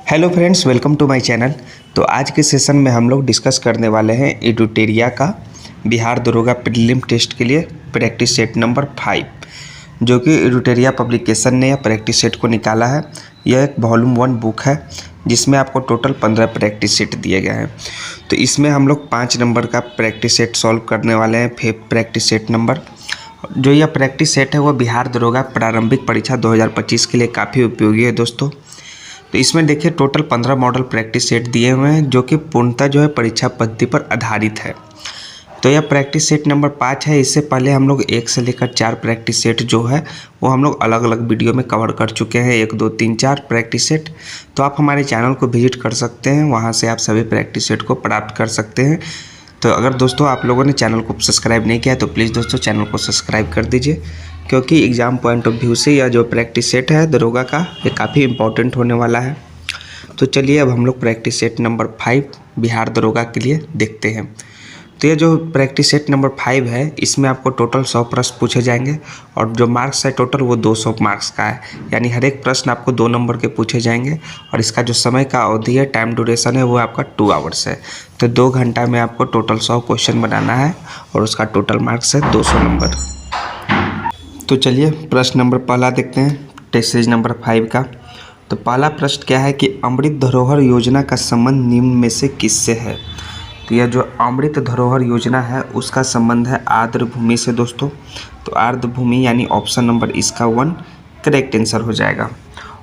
Hello friends, welcome to my channel. तो आज के सेशन में हम लोग डिस्कस करने वाले हैं एडुटेरिया का बिहार दरोगा प्रीलिम टेस्ट के लिए प्रैक्टिस सेट नंबर 5, जो कि एडुटेरिया पब्लिकेशन ने यह प्रैक्टिस सेट को निकाला है। यह एक वॉल्यूम 1 बुक है जिसमें आपको टोटल 15 प्रैक्टिस सेट दिए गए हैं। तो इसमें हम लोग 5 नंबर का प्रैक्टिस सेट सॉल्व करने वाले हैं। प्रैक्टिस सेट नंबर जो यह प्रैक्टिस सेट है वह बिहार दरोगा प्रारंभिक परीक्षा 2025 के लिए काफ़ी उपयोगी है दोस्तों। तो इसमें देखिए टोटल 15 मॉडल प्रैक्टिस सेट दिए हुए हैं जो कि पूर्णतः जो है परीक्षा पद्धति पर आधारित है। तो यह प्रैक्टिस सेट नंबर 5 है। इससे पहले हम लोग 1 से लेकर 4 प्रैक्टिस सेट जो है वो हम लोग अलग अलग वीडियो में कवर कर चुके हैं, 1 2 3 4 प्रैक्टिस सेट। तो आप हमारे चैनल को विजिट कर सकते हैं, वहाँ से आप सभी प्रैक्टिस सेट को प्राप्त कर सकते हैं। तो अगर दोस्तों आप लोगों ने चैनल को सब्सक्राइब नहीं किया है तो प्लीज़ दोस्तों चैनल को सब्सक्राइब कर दीजिए, क्योंकि एग्ज़ाम पॉइंट ऑफ व्यू से यह जो प्रैक्टिस सेट है दरोगा का ये काफ़ी इंपॉर्टेंट होने वाला है। तो चलिए अब हम लोग प्रैक्टिस सेट नंबर 5 बिहार दरोगा के लिए देखते हैं। तो ये जो प्रैक्टिस सेट नंबर 5 है इसमें आपको टोटल 100 प्रश्न पूछे जाएंगे और जो मार्क्स है टोटल वो 200 मार्क्स का है, यानी हर एक प्रश्न आपको 2 नंबर के पूछे जाएंगे। और इसका जो समय का अवधि है, टाइम ड्यूरेशन है, वो आपका 2 आवर्स है। तो 2 घंटा में आपको टोटल 100 क्वेश्चन बनाना है और उसका टोटल मार्क्स है 200 नंबर। तो चलिए प्रश्न नंबर पहला देखते हैं टेस्ट सीरीज नंबर 5 का। तो पहला प्रश्न क्या है कि अमृत धरोहर योजना का संबंध निम्न में से किससे है। तो यह जो अमृत धरोहर योजना है उसका संबंध है आर्द्र भूमि से दोस्तों। तो आर्द्र भूमि यानी ऑप्शन नंबर इसका 1 करेक्ट आंसर हो जाएगा।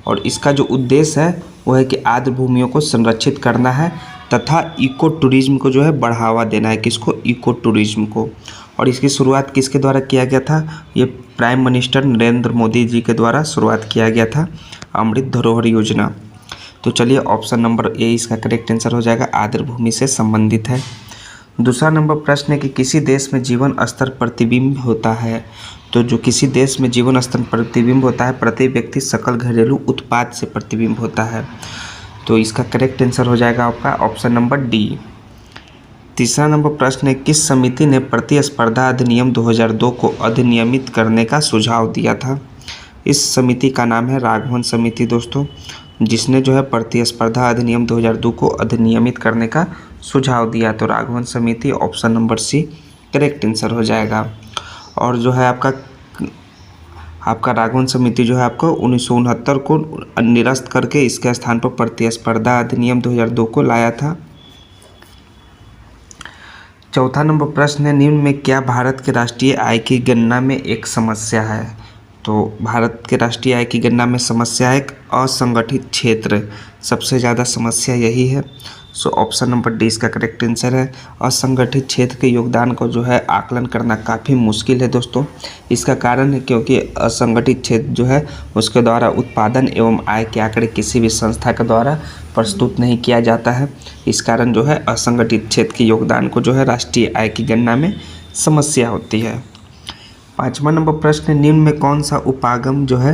और इसका जो उद्देश्य है वो है कि आर्द्र भूमियों को संरक्षित करना है तथा इको टूरिज्म को जो है बढ़ावा देना है। किसको? इको टूरिज्म को। और इसकी शुरुआत किसके द्वारा किया गया था? ये प्राइम मिनिस्टर नरेंद्र मोदी जी के द्वारा शुरुआत किया गया था अमृत धरोहर योजना। तो चलिए ऑप्शन नंबर ए इसका करेक्ट आंसर हो जाएगा, आर्द्र भूमि से संबंधित है। दूसरा नंबर प्रश्न है कि किसी देश में जीवन स्तर प्रतिबिंब होता है। तो जो किसी देश में जीवन स्तर प्रतिबिंब होता है प्रति व्यक्ति सकल घरेलू उत्पाद से प्रतिबिंब होता है। तो इसका करेक्ट आंसर हो जाएगा आपका ऑप्शन नंबर डी। तीसरा नंबर प्रश्न है किस समिति ने प्रतिस्पर्धा अधिनियम 2002 को अधिनियमित करने का सुझाव दिया था। इस समिति का नाम है राघवन समिति दोस्तों, जिसने जो है प्रतिस्पर्धा अधिनियम 2002 को अधिनियमित करने का सुझाव दिया। तो राघवन समिति option number C correct answer हो जाएगा। और जो है आपका राघवन समिति जो है आपको 1969 को निरस्त करके इसके स्थान पर प्रतिस्पर्धा अधिनियम 2002 को लाया था। चौथा नंबर प्रश्न है निम्न में क्या भारत के राष्ट्रीय आय की गणना में एक समस्या है। तो भारत के राष्ट्रीय आय की गणना में समस्या है असंगठित क्षेत्र, सबसे ज़्यादा समस्या यही है। सो ऑप्शन नंबर डी इसका करेक्ट आंसर है। असंगठित क्षेत्र के योगदान को जो है आकलन करना काफ़ी मुश्किल है दोस्तों। इसका कारण है क्योंकि असंगठित क्षेत्र जो है उसके द्वारा उत्पादन एवं आय के आंकड़े किसी भी संस्था के द्वारा प्रस्तुत नहीं किया जाता है। इस कारण जो है असंगठित क्षेत्र के योगदान को जो है राष्ट्रीय आय की गणना में समस्या होती है। 5वां नंबर प्रश्न निम्न में कौन सा उपागम जो है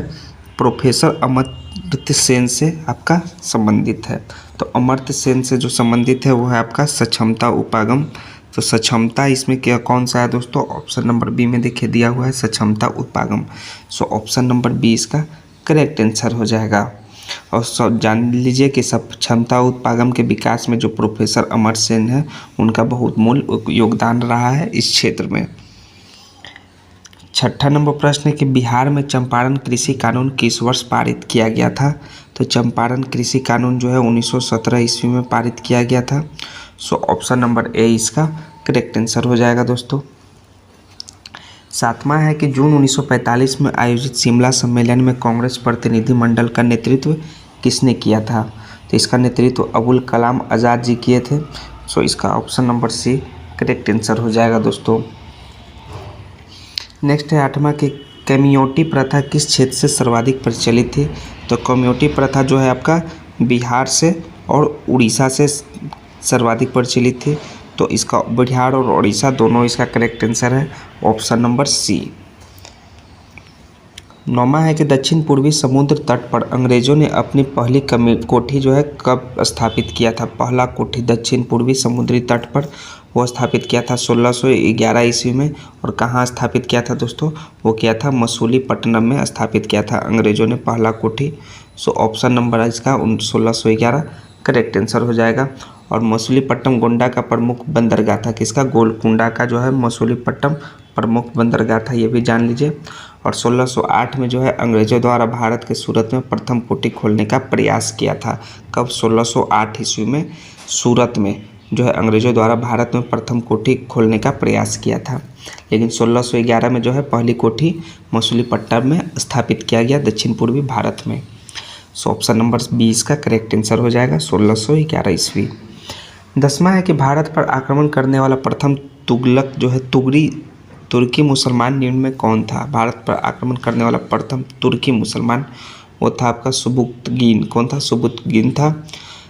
प्रोफेसर अमर्त्य सेन से आपका संबंधित है। तो अमर्त्य सेन से जो संबंधित है वो है आपका सक्षमता उपागम। तो सक्षमता इसमें क्या कौन सा है दोस्तों? ऑप्शन नंबर बी में देखिए दिया हुआ है सक्षमता उपागम। सो ऑप्शन नंबर बी इसका करेक्ट आंसर हो जाएगा। और सब जान लीजिए कि सक्षमता उत्पादन के विकास में जो प्रोफेसर अमर्त्य सेन है उनका बहुत मूल योगदान रहा है इस क्षेत्र में। 6ठा नंबर प्रश्न है कि बिहार में चंपारण कृषि कानून किस वर्ष पारित किया गया था। तो चंपारण कृषि कानून जो है 1917 ईस्वी में पारित किया गया था। सो ऑप्शन नंबर ए इसका करेक्ट आंसर हो जाएगा दोस्तों। 7वां है कि जून 1945 में आयोजित शिमला सम्मेलन में कांग्रेस प्रतिनिधिमंडल का नेतृत्व किसने किया था। तो इसका नेतृत्व अबुल कलाम आज़ाद जी किए थे। सो इसका option number C correct answer हो जाएगा दोस्तों। नेक्स्ट है 8वां कि कम्युनिटी प्रथा किस क्षेत्र से सर्वाधिक प्रचलित थी। तो कम्युनिटी प्रथा जो है आपका बिहार से और उड़ीसा से सर्वाधिक प्रचलित थी। तो इसका बिहार और उड़ीसा दोनों इसका करेक्ट आंसर है ऑप्शन नंबर सी। 9वां है कि दक्षिण पूर्वी समुद्र तट पर अंग्रेजों ने अपनी पहली कोठी जो है कब स्थापित किया था। पहला कोठी दक्षिण पूर्वी समुद्री तट पर वो स्थापित किया था 1611 ईस्वी में। और कहाँ स्थापित किया था दोस्तों? वो किया था मसूलीपट्टनम में स्थापित किया था अंग्रेजों ने पहला कोठी सो ऑप्शन नंबर है इसका 1611 करेक्ट आंसर हो जाएगा। और मसूलीपट्टनम गोंडा का प्रमुख बंदरगाह था किसका, गोलकुंडा का जो है मसूलीपट्टनम प्रमुख बंदरगाह था, ये भी जान लीजिए। और 1608 में जो है अंग्रेजों द्वारा भारत के सूरत में प्रथम कुटी खोलने का प्रयास किया था। कब, 1608 ईस्वी में सूरत में जो है अंग्रेजों द्वारा भारत में प्रथम कोठी खोलने का प्रयास किया था। लेकिन 1611 में जो है पहली कोठी मसूलीपट्टनम में स्थापित किया गया दक्षिण पूर्वी भारत में। सो ऑप्शन नंबर 20 का करेक्ट आंसर हो जाएगा 1611 ईस्वी। 10वां है कि भारत पर आक्रमण करने वाला प्रथम तुगलक जो है तुर्की मुसलमान निम्न में कौन था। भारत पर आक्रमण करने वाला प्रथम तुर्की मुसलमान वो था आपका सुबुक्तगीन। कौन था, सुबुक्तगीन था।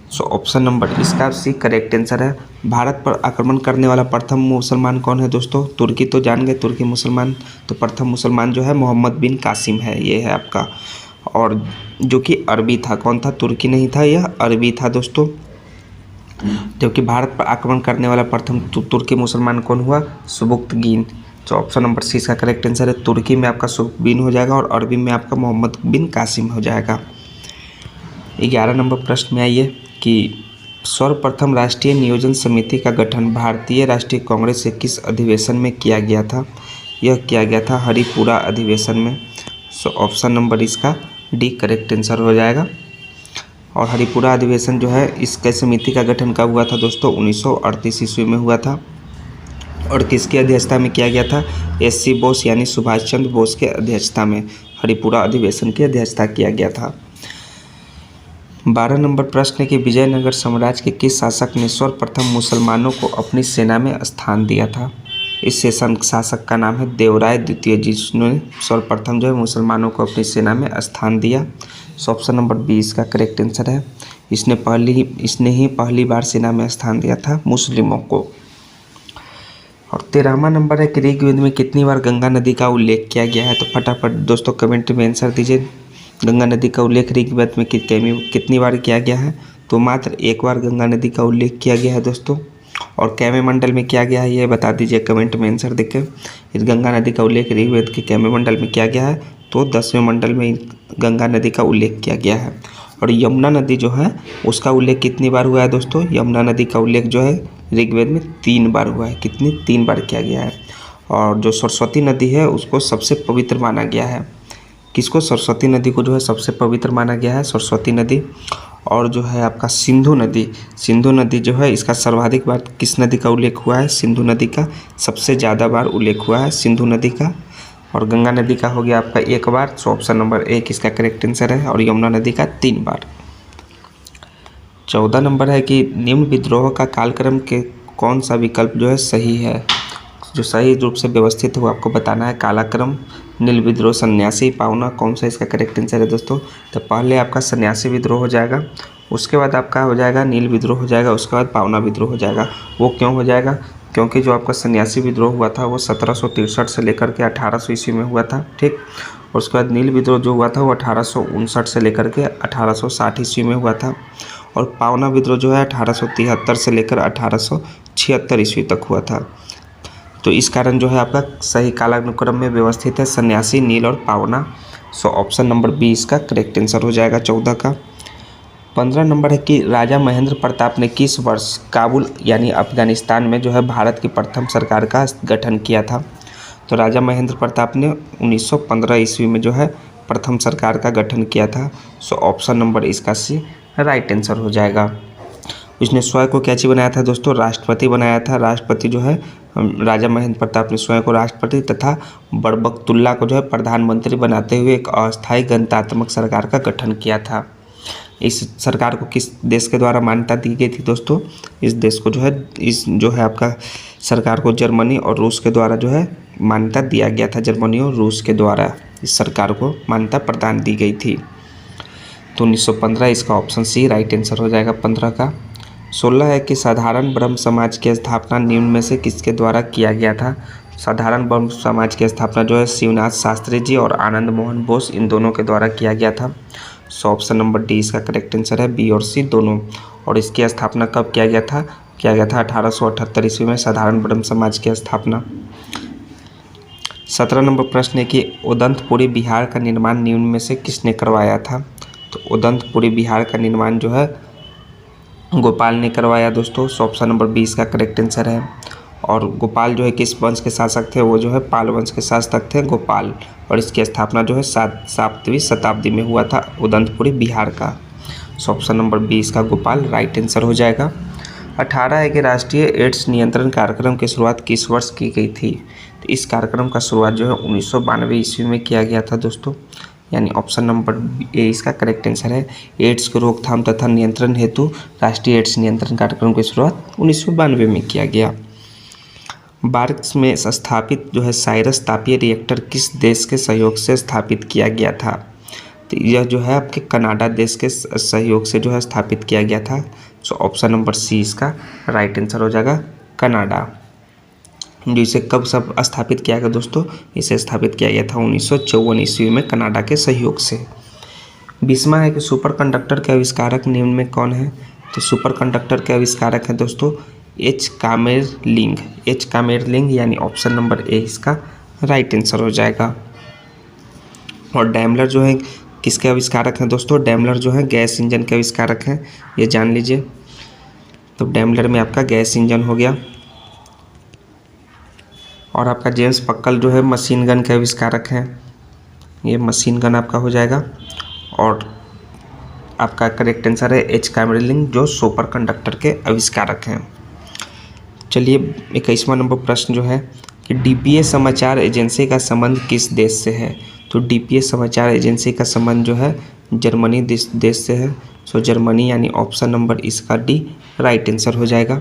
सो ऑप्शन नंबर इसका सी करेक्ट आंसर है। भारत पर आक्रमण करने वाला प्रथम मुसलमान कौन है दोस्तों, तुर्की तो जान गए तुर्की मुसलमान, तो प्रथम मुसलमान जो है मोहम्मद बिन कासिम है, ये है आपका। और जो कि अरबी था, कौन था, तुर्की नहीं था, यह अरबी था दोस्तों। जबकि भारत पर आक्रमण करने वाला प्रथम तुर्की मुसलमान कौन हुआ, सुबुक्तगीन। तो ऑप्शन नंबर सी इसका करेक्ट आंसर है। तुर्की में आपका सुबुक्तगीन हो जाएगा और अरबी में आपका मोहम्मद बिन कासिम हो जाएगा। 11 नंबर प्रश्न में आइए कि सर्वप्रथम राष्ट्रीय नियोजन समिति का गठन भारतीय राष्ट्रीय कांग्रेस के किस अधिवेशन में किया गया था। यह किया गया था हरिपुरा अधिवेशन में। सो ऑप्शन नंबर इसका डी करेक्ट आंसर हो जाएगा। और हरिपुरा अधिवेशन जो है इसके समिति का गठन कब हुआ था दोस्तों, 1938 ईस्वी में हुआ था। और किसकी अध्यक्षता में किया गया था, एस.सी. बोस यानी सुभाष चंद्र बोस के अध्यक्षता में हरिपुरा अधिवेशन की अध्यक्षता किया गया था। 12 नंबर प्रश्न है कि विजयनगर साम्राज्य के किस शासक ने सर्वप्रथम मुसलमानों को अपनी सेना में स्थान दिया था। इस शासक का नाम है देवराय द्वितीय, जिसने सर्वप्रथम जो है मुसलमानों को अपनी सेना में स्थान दिया। सो ऑप्शन नंबर 20 का करेक्ट आंसर है। इसने ही पहली बार सेना में स्थान दिया था मुस्लिमों को। और 13वां नंबर है कि ऋग्वेद में कितनी बार गंगा नदी का उल्लेख किया गया है। तो फटाफट दोस्तों कमेंट में आंसर दीजिए। गंगा नदी का उल्लेख ऋग्वेद में कितनी बार किया गया है, तो मात्र एक बार गंगा नदी का उल्लेख किया गया है दोस्तों। और कैमे मंडल में किया गया है ये बता दीजिए कमेंट में आंसर देकर। इस गंगा नदी का उल्लेख ऋग्वेद के कैमे मंडल में किया गया है, तो 10वें मंडल में गंगा नदी का उल्लेख किया गया है। और यमुना नदी जो है उसका उल्लेख कितनी बार हुआ है दोस्तों, यमुना नदी का उल्लेख जो है ऋग्वेद में 3 बार हुआ है। कितनी, 3 बार किया गया है। और जो सरस्वती नदी है उसको सबसे पवित्र माना गया है। किसको, सरस्वती नदी को जो है सबसे पवित्र माना गया है, सरस्वती नदी। और जो है आपका सिंधु नदी जो है इसका सर्वाधिक बार किस नदी का उल्लेख हुआ है, सिंधु नदी का सबसे ज़्यादा बार उल्लेख हुआ है सिंधु नदी का। और गंगा नदी का हो गया आपका 1 बार, सो ऑप्शन नंबर 1 इसका करेक्ट आंसर है। और यमुना नदी का 3 बार। 14 नंबर है कि निम्न विद्रोह का कालक्रम के कौन सा विकल्प जो है सही है। जो सही रूप से व्यवस्थित है वो आपको बताना है। कालाक्रम, नील विद्रोह, सन्यासी, पावना, कौन सा इसका करेक्ट आंसर है दोस्तों। तो पहले आपका सन्यासी विद्रोह हो जाएगा, उसके बाद आपका हो जाएगा नील विद्रोह हो जाएगा, उसके बाद पावना विद्रोह हो जाएगा। वो क्यों हो जाएगा, क्योंकि जो आपका सन्यासी विद्रोह हुआ था वो 1763 से लेकर के 1800 ईस्वी में हुआ था, ठीक। और उसके बाद नील विद्रोह जो हुआ था वो 1859 से लेकर के 1860 ईस्वी में हुआ था। और पावना विद्रोह जो है 1873 से लेकर 1876 ईस्वी तक हुआ था। तो इस कारण जो है आपका सही कालानुक्रम में व्यवस्थित है सन्यासी, नील और पावना। सो ऑप्शन नंबर 20 का करेक्ट आंसर हो जाएगा 14 का। 15 नंबर है कि राजा महेंद्र प्रताप ने किस वर्ष काबुल यानी अफगानिस्तान में जो है भारत की प्रथम सरकार का गठन किया था। तो राजा महेंद्र प्रताप ने 1915 ईस्वी में जो है प्रथम सरकार का गठन किया था। सो ऑप्शन नंबर इसका सी राइट आंसर हो जाएगा। उसने स्वयं को क्या चीज बनाया था दोस्तों, राष्ट्रपति बनाया था। राष्ट्रपति जो है राजा महेंद्र प्रताप ने स्वयं को राष्ट्रपति तथा बरबकतुल्ला को जो है प्रधानमंत्री बनाते हुए एक अस्थायी गणतांत्रिक सरकार का गठन किया था। इस सरकार को किस देश के द्वारा मान्यता दी गई थी दोस्तों, इस देश को जो है आपका सरकार को जर्मनी और रूस के द्वारा जो है मान्यता दिया गया था। जर्मनी और रूस के द्वारा इस सरकार को मान्यता प्रदान दी गई थी। तो 1915 इसका ऑप्शन सी राइट आंसर हो जाएगा 15 का। 16 है कि साधारण ब्रह्म समाज की स्थापना निम्न में से किसके द्वारा किया गया था। साधारण ब्रह्म समाज की स्थापना जो है शिवनाथ शास्त्री जी और आनंद मोहन बोस इन दोनों के द्वारा किया गया था। सो ऑप्शन नंबर डी इसका करेक्ट आंसर है, बी और सी दोनों। और इसकी स्थापना कब किया गया था, 1878 ईस्वी में साधारण ब्रह्म समाज की स्थापना। 17 नंबर प्रश्न है कि उदंतपुरी बिहार का निर्माण निम्न में से किसने करवाया था। तो उदंतपुरी बिहार का निर्माण जो है गोपाल ने करवाया दोस्तों। सो ऑप्शन नंबर 20 का करेक्ट आंसर है। और गोपाल जो है किस वंश के शासक थे, वो जो है पाल वंश के शासक थे गोपाल। और इसकी स्थापना जो है 7वीं शताब्दी में हुआ था उदंतपुरी बिहार का। सो ऑप्शन नंबर 20 का गोपाल राइट आंसर हो जाएगा। 18 है कि राष्ट्रीय एड्स नियंत्रण कार्यक्रम की शुरुआत किस वर्ष की गई थी। तो इस कार्यक्रम का शुरुआत जो है 1992 ईस्वी में किया गया था दोस्तों, यानी ऑप्शन नंबर ए इसका करेक्ट आंसर है। एड्स की रोकथाम तथा नियंत्रण हेतु राष्ट्रीय एड्स नियंत्रण कार्यक्रम की शुरुआत 1992 में किया गया। बार्क्स में स्थापित जो है साइरस तापीय रिएक्टर किस देश के सहयोग से स्थापित किया गया था। तो यह जो है आपके कनाडा देश के सहयोग से जो है स्थापित किया गया था। सो ऑप्शन नंबर सी इसका राइट आंसर हो जाएगा, कनाडा। जिसे कब सब स्थापित किया गया दोस्तों, इसे स्थापित किया गया था 1954 ईस्वी में कनाडा के सहयोग से। 20वां है कि सुपर कंडक्टर के आविष्कारक निम्न में कौन है। तो सुपर कंडक्टर के आविष्कारक है दोस्तों एच कामेरलिंग, यानी ऑप्शन नंबर ए इसका राइट आंसर हो जाएगा। और डैमलर जो है किसके आविष्कारक हैं दोस्तों, डैमलर जो है गैस इंजन के आविष्कारक हैं, ये जान लीजिए। तो डैमलर में आपका गैस इंजन हो गया। और आपका जेम्स पक्कल जो है मशीन गन के आविष्कारक हैं, ये मशीन गन आपका हो जाएगा। और आपका करेक्ट आंसर है एच कामेरलिंग जो सुपर कंडक्टर के आविष्कारक हैं। चलिए 21वां नंबर प्रश्न जो है कि डीपीए समाचार एजेंसी का संबंध किस देश से है। तो डीपीए समाचार एजेंसी का संबंध जो है जर्मनी देश से है। सो जर्मनी, यानी ऑप्शन नंबर इसका डी राइट आंसर हो जाएगा।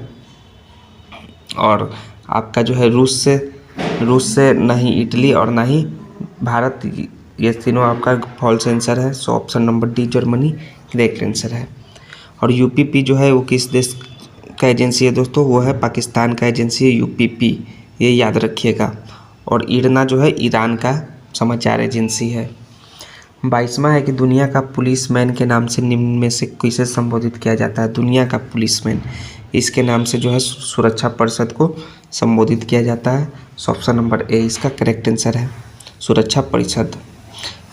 और आपका जो है रूस से ना ही इटली और ना ही भारत, ये तीनों आपका फॉल्स आंसर है। सो option number D Germany correct answer है। और यूपीपी जो है वो किस देश का एजेंसी है दोस्तों, वो है पाकिस्तान का एजेंसी है यूपीपी, ये याद रखिएगा। और इरना जो है ईरान का समाचार एजेंसी है। 22वां है कि दुनिया का पुलिसमैन के नाम से निम्न में से किसे संबोधित किया जाता है। दुनिया का पुलिसमैन, इसके नाम से जो है सुरक्षा परिषद को संबोधित किया जाता है। सो ऑप्शन नंबर ए इसका करेक्ट आंसर है, सुरक्षा परिषद।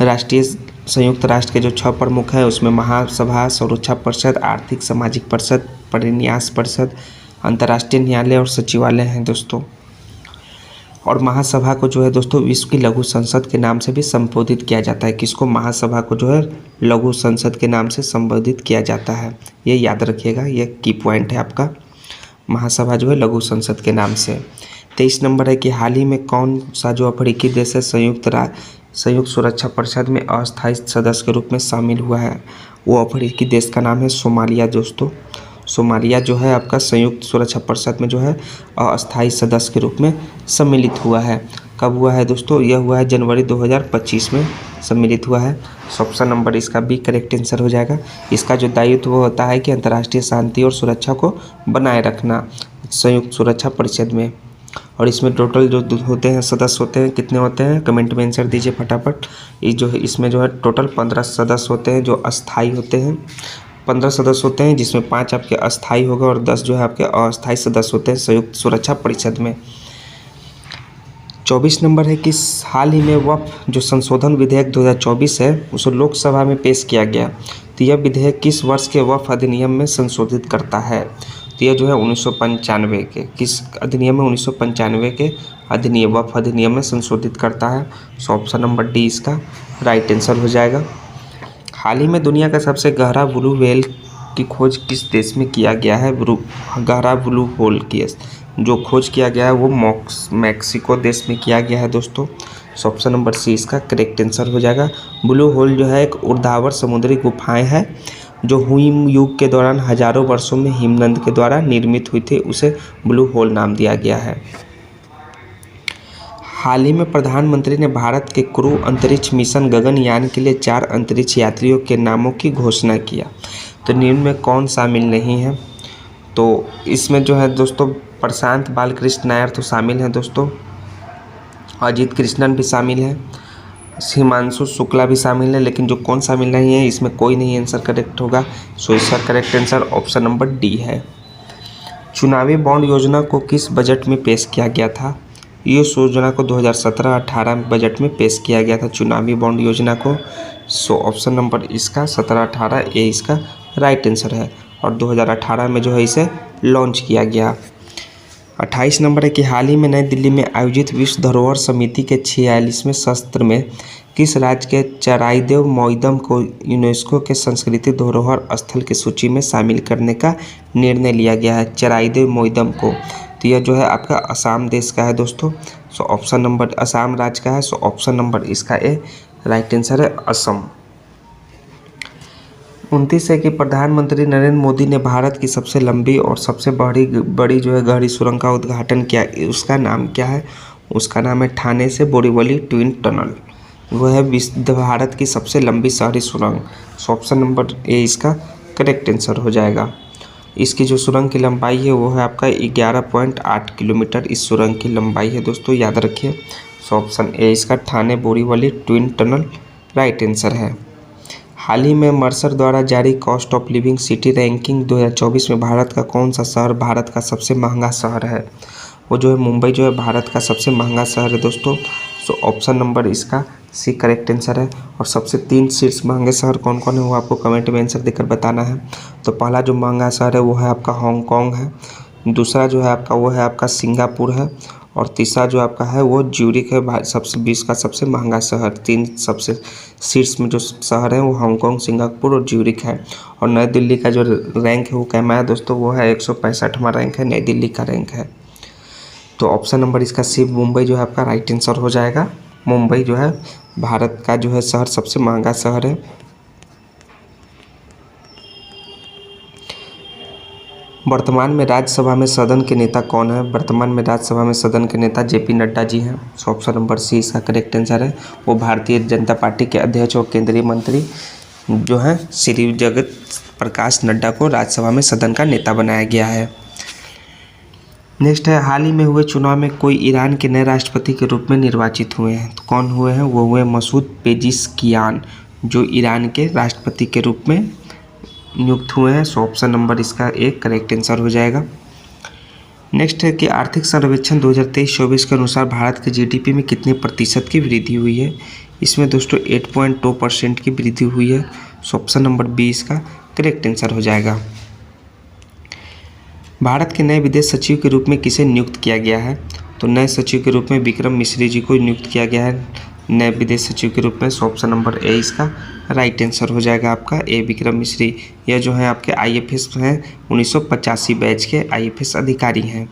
राष्ट्रीय संयुक्त राष्ट्र के जो 6 प्रमुख हैं उसमें महासभा, सुरक्षा परिषद, आर्थिक सामाजिक परिषद, परिन्यास परिषद, अंतर्राष्ट्रीय न्यायालय और सचिवालय हैं दोस्तों। और महासभा को जो है दोस्तों विश्व की लघु संसद के नाम से भी संबोधित किया जाता है। किसको, महासभा को जो है लघु संसद के नाम से संबोधित किया जाता है, ये याद रखिएगा, ये की पॉइंट है आपका। महासभा जो है लघु संसद के नाम से। 23 नंबर है कि हाल ही में कौन सा जो अफ्रीकी देश है संयुक्त सुरक्षा परिषद में अस्थायी सदस्य के रूप में शामिल हुआ है। वो अफ्रीकी देश का नाम है सोमालिया दोस्तों। सोमालिया जो है आपका संयुक्त सुरक्षा परिषद में जो है अस्थायी सदस्य के रूप में सम्मिलित हुआ है। कब हुआ है दोस्तों, यह हुआ है जनवरी 2025 में सम्मिलित हुआ है। ऑप्शन नंबर इसका बी करेक्ट आंसर हो जाएगा। इसका जो दायित्व वो होता है कि अंतर्राष्ट्रीय शांति और सुरक्षा को बनाए रखना संयुक्त सुरक्षा परिषद में। और इसमें टोटल जो होते हैं सदस्य होते हैं, कितने होते हैं कमेंट में आंसर दीजिए फटाफट। ये जो है इसमें जो है टोटल 15 सदस्य होते हैं जो अस्थाई होते हैं। 15 सदस्य होते हैं जिसमें 5 आपके अस्थाई होगा और 10 जो है आपके अस्थाई सदस्य होते हैं संयुक्त सुरक्षा परिषद में। 24 नंबर है कि हाल ही में वक्फ जो संशोधन विधेयक 2024 है उसे लोकसभा में पेश किया गया। तो यह विधेयक किस वर्ष के वक्फ अधिनियम में संशोधित करता है। तो यह जो है 1995 के किस अधिनियम में, 1995 के अधिनियम वक्फ अधिनियम में संशोधित करता है। सो ऑप्शन नंबर डी इसका राइट आंसर हो जाएगा। हाल ही में दुनिया का सबसे गहरा ब्लू व्हेल की खोज किस देश में किया गया है। गहरा ब्लू होल की जो खोज किया गया है वो मैक्सिको देश में किया गया है दोस्तों। सो ऑप्शन नंबर सी इसका करेक्ट आंसर हो जाएगा। ब्लू होल जो है एक ऊर्ध्वाधर समुद्री गुफाएं हैं जो हिम युग के दौरान हजारों वर्षों में हिमनद के द्वारा निर्मित हुई थी, उसे ब्लू होल नाम दिया गया है। हाल ही में प्रधानमंत्री ने भारत के क्रू अंतरिक्ष मिशन गगनयान के लिए 4 अंतरिक्ष यात्रियों के नामों की घोषणा किया। तो निम्न में कौन शामिल नहीं है। तो इसमें जो है दोस्तों प्रशांत बालकृष्ण नायर तो शामिल हैं दोस्तों, अजीत कृष्णन भी शामिल है, हिमांशु शुक्ला भी शामिल है, लेकिन जो कौन शामिल नहीं है इसमें कोई नहीं आंसर करेक्ट होगा। सो इसका correct answer option number D है। चुनावी बॉन्ड योजना को किस बजट में पेश किया गया था। ये योजना को 2017-18 बजट में पेश किया गया था, चुनावी बॉन्ड योजना को। सो ऑप्शन नंबर इसका 17-18 ये इसका राइट आंसर है, और 2018 में जो है इसे लॉन्च किया गया। 28 नंबर है कि हाल ही में नई दिल्ली में आयोजित विश्व धरोहर समिति के 46वें सत्र में किस राज्य के चराइदेव मोइदम को यूनेस्को के संस्कृति धरोहर स्थल की सूची में शामिल करने का निर्णय लिया गया है। चराइदेव मोइदम को, तो यह जो है आपका असम देश का है दोस्तों। सो ऑप्शन नंबर असम राज्य का है। सो ऑप्शन नंबर इसका ए राइट आंसर है असम। 29 है कि प्रधानमंत्री नरेंद्र मोदी ने भारत की सबसे लंबी और सबसे बड़ी जो है गहरी सुरंग का उद्घाटन किया, उसका नाम क्या है? उसका नाम है ठाणे से बोरीवली ट्विन टनल। वह है भारत की सबसे लंबी शहरी सुरंग। सो ऑप्शन नंबर ए इसका करेक्ट आंसर हो जाएगा। इसकी जो सुरंग की लंबाई है वो है आपका 11.8 किलोमीटर इस सुरंग की लंबाई है दोस्तों, याद रखिए। सो ऑप्शन ए इसका Thane Borivali twin tunnel right answer है। हाल ही में मर्सर द्वारा जारी cost of living city ranking 2024 में भारत का कौन सा शहर भारत का सबसे महंगा शहर है? वो जो है मुंबई जो है भारत का सबसे महंगा शहर है दोस्तों। सो ऑप्शन नंबर इसका सी करेक्ट आंसर है। और सबसे 3 शीर्ष महंगे शहर कौन कौन है वो आपको कमेंट में आंसर देकर बताना है। तो पहला जो महंगा शहर है वो है आपका हांगकांग है, दूसरा जो है आपका वो है आपका सिंगापुर है, और तीसरा जो आपका है वो ज्यूरिख है। सबसे 20 का सबसे महंगा शहर, 3 सबसे शीर्ष में जो शहर है वो हांगकांग, सिंगापुर और ज्यूरिख है। और नई दिल्ली का जो रैंक है वो कैमा है दोस्तों, वो है 165वां रैंक है, नई दिल्ली का रैंक है। तो ऑप्शन नंबर इसका सी मुंबई जो है आपका राइट आंसर हो जाएगा। मुंबई जो है भारत का जो है शहर सबसे महंगा शहर है। वर्तमान में राज्यसभा में सदन के नेता कौन है? वर्तमान में राज्यसभा में सदन के नेता जेपी नड्डा जी हैं। सो ऑप्शन नंबर सी इसका करेक्ट आंसर है। वो भारतीय जनता पार्टी के अध्यक्ष और केंद्रीय मंत्री जो हैं श्री जगत प्रकाश नड्डा को राज्यसभा में सदन का नेता बनाया गया है। नेक्स्ट है, हाल ही में हुए चुनाव में कोई ईरान के नए राष्ट्रपति के रूप में निर्वाचित हुए हैं। तो कौन हुए हैं? वो हुए मसूद पेजिशकियान, जो ईरान के राष्ट्रपति के रूप में नियुक्त हुए हैं। सो ऑप्शन नंबर इसका एक करेक्ट आंसर हो जाएगा। नेक्स्ट है कि आर्थिक सर्वेक्षण 2023-24 के अनुसार भारत के जीडीपी में कितने प्रतिशत की वृद्धि हुई है? इसमें दोस्तों 8.2% की वृद्धि हुई है। सो ऑप्शन नंबर बी इसका करेक्ट आंसर हो जाएगा। भारत के नए विदेश सचिव के रूप में किसे नियुक्त किया गया है? तो नए सचिव के रूप में विक्रम मिश्री जी को नियुक्त किया गया है नए विदेश सचिव के रूप में। सो ऑप्शन नंबर ए इसका राइट आंसर हो जाएगा आपका ए विक्रम मिश्री। यह जो है आपके आईएफएस हैं 1985 बैच के आईएफएस अधिकारी हैं।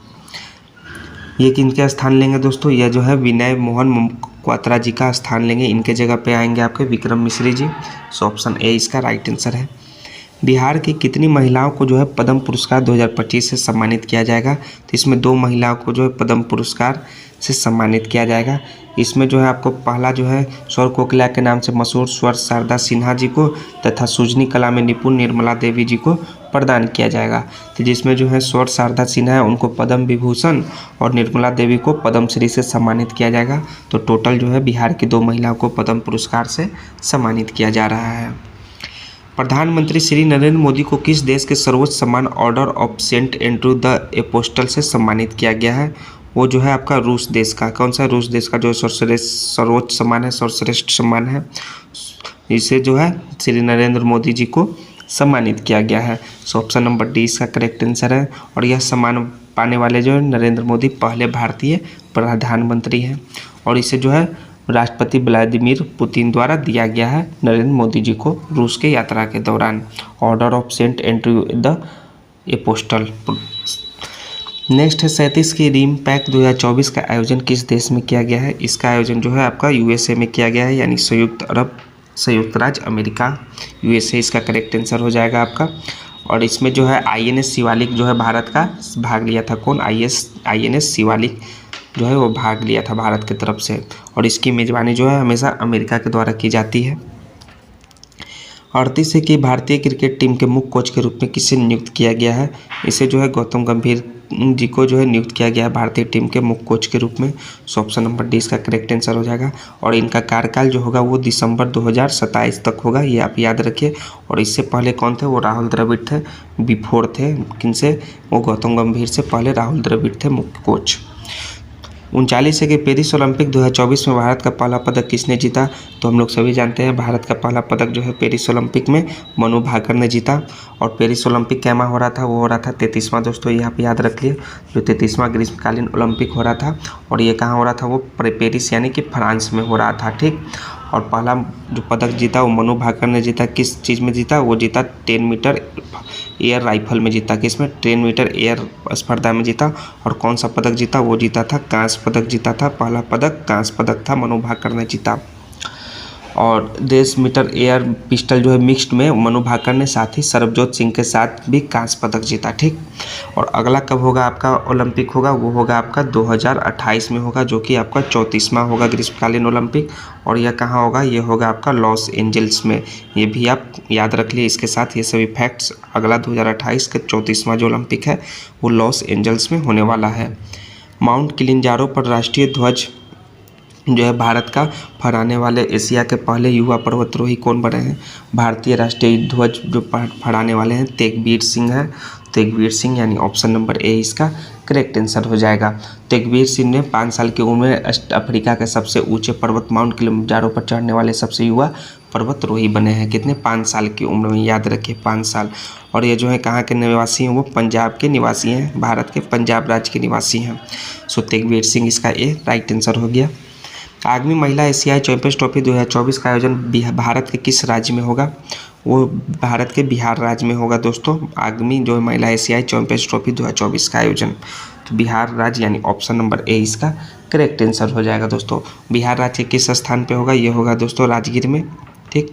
ये किनके स्थान लेंगे दोस्तों? यह जो है विनय मोहन क्वात्रा जी का स्थान लेंगे, इनके जगह पे आएंगे आपके विक्रम मिश्री जी। सो ऑप्शन ए इसका राइट आंसर है। बिहार की कितनी महिलाओं को जो है पद्म पुरस्कार 2025 से सम्मानित किया जाएगा? तो इसमें 2 महिलाओं को जो है पद्म पुरस्कार से सम्मानित किया जाएगा। इसमें जो है आपको पहला जो है स्वर कोकिला के नाम से मशहूर स्वर शारदा सिन्हा जी को तथा सुजनी कला में निपुण निर्मला देवी जी को प्रदान किया जाएगा। तो जिसमें जो है स्वर शारदा सिन्हा है उनको पद्म विभूषण और निर्मला देवी को पद्मश्री से सम्मानित किया जाएगा। तो टोटल जो है बिहार की 2 महिलाओं को पद्म पुरस्कार से सम्मानित किया जा रहा है। प्रधानमंत्री श्री नरेंद्र मोदी को किस देश के सर्वोच्च सम्मान Order of Saint Andrew the Apostle से सम्मानित किया गया है? वो जो है आपका रूस देश का। कौन सा? रूस देश का जो सर्वोच्च सम्मान है, सर्वश्रेष्ठ सम्मान है, इसे जो है श्री नरेंद्र मोदी जी को सम्मानित किया गया है। सो ऑप्शन नंबर डी इसका करेक्ट आंसर है। और यह सम्मान पाने वाले जो है नरेंद्र मोदी पहले भारतीय प्रधानमंत्री हैं, और इसे जो है राष्ट्रपति व्लादिमीर पुतिन द्वारा दिया गया है नरेंद्र मोदी जी को रूस के यात्रा के दौरान, Order of Saint Andrew the Apostle. Next है 37 की रिम पैक 2024 का आयोजन किस देश में किया गया है? इसका आयोजन जो है आपका यूएसए में किया गया है, यानी संयुक्त राज्य अमेरिका, यूएसए इसका करेक्ट आंसर हो जाएगा आपका। और इसमें जो है आईएनएस शिवालिक जो है भारत का भाग लिया था। कौन? आईएनएस शिवालिक जो है वो भाग लिया था भारत की तरफ से, और इसकी मेज़बानी जो है हमेशा अमेरिका के द्वारा की जाती है। 38 है कि भारतीय क्रिकेट टीम के मुख्य कोच के रूप में किसे नियुक्त किया गया है? इसे जो है गौतम गंभीर जी को जो है नियुक्त किया गया है भारतीय टीम के मुख्य कोच के रूप में। सो ऑप्शन नंबर डी इसका करेक्ट आंसर हो जाएगा। और इनका कार्यकाल जो होगा वो दिसंबर 2027 तक होगा, ये आप याद रखिए। और इससे पहले कौन थे? वो राहुल द्रविड़ थे, बिफोर थे किनसे? वो गौतम गंभीर से पहले राहुल द्रविड़ थे मुख्य कोच। 39 है कि पेरिस ओलंपिक 2024 में भारत का पहला पदक किसने जीता? तो हम लोग सभी जानते हैं भारत का पहला पदक जो है पेरिस ओलंपिक में मनु भाकर ने जीता। और पेरिस ओलंपिक कैमा हो रहा था? वो हो रहा था 33वां दोस्तों, यहाँ पे याद रख लिए, जो 33वां ग्रीष्मकालीन ओलंपिक हो रहा था। और ये कहाँ हो रहा था? वो पेरिस यानी कि फ्रांस में हो रहा था, ठीक। और पहला जो पदक जीता वो मनु भाकर ने जीता। किस चीज़ में जीता? वो जीता 10 मीटर एयर राइफल में जीता। किसमें? 10 मीटर एयर स्पर्धा में जीता। और कौन सा पदक जीता? वो जीता था कांस्य पदक जीता था। पहला पदक कांस्य पदक था, मनु भाकर ने जीता। और 10 मीटर एयर पिस्टल जो है मिक्स्ड में मनु भाकर ने, साथ ही सरबजोत सिंह के साथ भी कांस्य पदक जीता, ठीक। और अगला कब होगा आपका ओलंपिक होगा? वो होगा आपका 2028 में होगा, जो कि आपका 34वां होगा ग्रीष्मकालीन ओलंपिक। और यह कहाँ होगा? ये होगा आपका लॉस एंजल्स में। ये भी आप याद रख लिए इसके साथ ये सभी फैक्ट्स। अगला 2028 का 34वां जो ओलंपिक है वो लॉस एंजल्स में होने वाला है। माउंट किलिंजारो पर राष्ट्रीय ध्वज जो है भारत का फहराने वाले एशिया के पहले युवा पर्वतारोही कौन बने हैं? भारतीय राष्ट्रीय ध्वज जो फहराने वाले हैं तेगवीर किंग है। तेगवीर सिंह यानी ऑप्शन नंबर ए इसका करेक्ट आंसर हो जाएगा। तेगवीर सिंह ने 5 साल की उम्र में अफ्रीका के सबसे ऊंचे पर्वत माउंट किलिंजारो पर चढ़ने वाले सबसे युवा पर्वतारोही बने हैं। कितने? 5 साल की उम्र में, याद रखिए 5 साल। और ये जो है कहाँ के निवासी हैं? वो पंजाब के निवासी हैं, भारत के पंजाब राज्य के निवासी हैं। सो तेगवीर सिंह इसका ए राइट आंसर हो गया। आगामी महिला एशियाई चैंपियंस ट्रॉफी 2024 का आयोजन भारत के किस राज्य में होगा? वो भारत के बिहार राज्य में होगा दोस्तों। आगामी जो महिला एशियाई चैंपियंस ट्रॉफी 2024 का आयोजन तो बिहार राज्य यानी ऑप्शन नंबर ए इसका करेक्ट आंसर हो जाएगा दोस्तों। बिहार राज्य किस स्थान पे होगा? ये होगा दोस्तों राजगीर में, ठीक।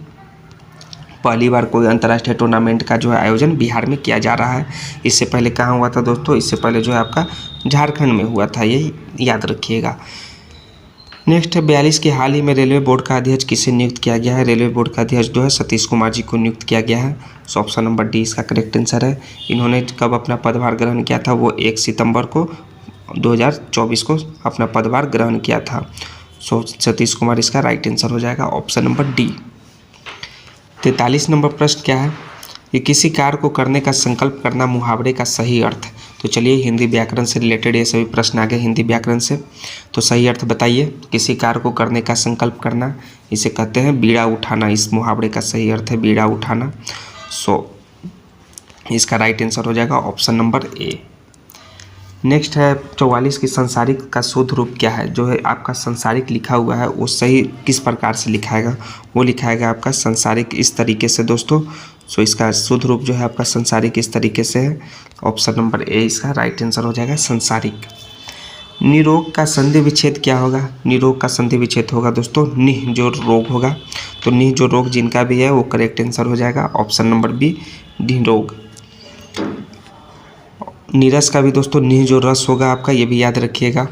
पहली बार कोई अंतर्राष्ट्रीय टूर्नामेंट का जो है आयोजन बिहार में किया जा रहा है। इससे पहले कहाँ हुआ था दोस्तों? इससे पहले जो है आपका झारखंड में हुआ था, यही याद रखिएगा। नेक्स्ट है 42 के हाल ही में रेलवे बोर्ड का अध्यक्ष किसे नियुक्त किया गया है? रेलवे बोर्ड का अध्यक्ष जो है सतीश कुमार जी को नियुक्त किया गया है। सो ऑप्शन नंबर डी इसका करेक्ट आंसर है। इन्होंने कब अपना पदभार ग्रहण किया था? वो 1 सितंबर को 2024 को अपना पदभार ग्रहण किया था। सो सतीश कुमार इसका राइट आंसर हो जाएगा, ऑप्शन नंबर डी। 43 नंबर प्रश्न क्या है? कि किसी कार्य को करने का संकल्प करना मुहावरे का सही अर्थ। तो चलिए हिंदी व्याकरण से रिलेटेड ये सभी प्रश्न आ गए हिंदी व्याकरण से। तो सही अर्थ बताइए। किसी कार्य को करने का संकल्प करना, इसे कहते हैं बीड़ा उठाना। इस मुहावरे का सही अर्थ है बीड़ा उठाना। सो इसका राइट आंसर हो जाएगा ऑप्शन नंबर ए। नेक्स्ट है 44 की संसारिक का शुद्ध रूप क्या है? जो है आपका संसारिक लिखा हुआ है वो सही किस प्रकार से लिखाएगा? वो लिखाएगा आपका संसारिक इस तरीके से दोस्तों। सो इसका शुद्ध रूप जो है आपका संसारिक इस तरीके से है, ऑप्शन नंबर ए इसका राइट आंसर हो जाएगा संसारिक। निरोग का संधि विच्छेद क्या होगा? निरोग का संधि विच्छेद होगा दोस्तों निह जो रोग होगा। तो निह जो रोग जिनका भी है वो करेक्ट आंसर हो जाएगा, ऑप्शन नंबर बी निरोग। नीरस का भी दोस्तों निह जो रस होगा आपका, ये भी याद रखिएगा।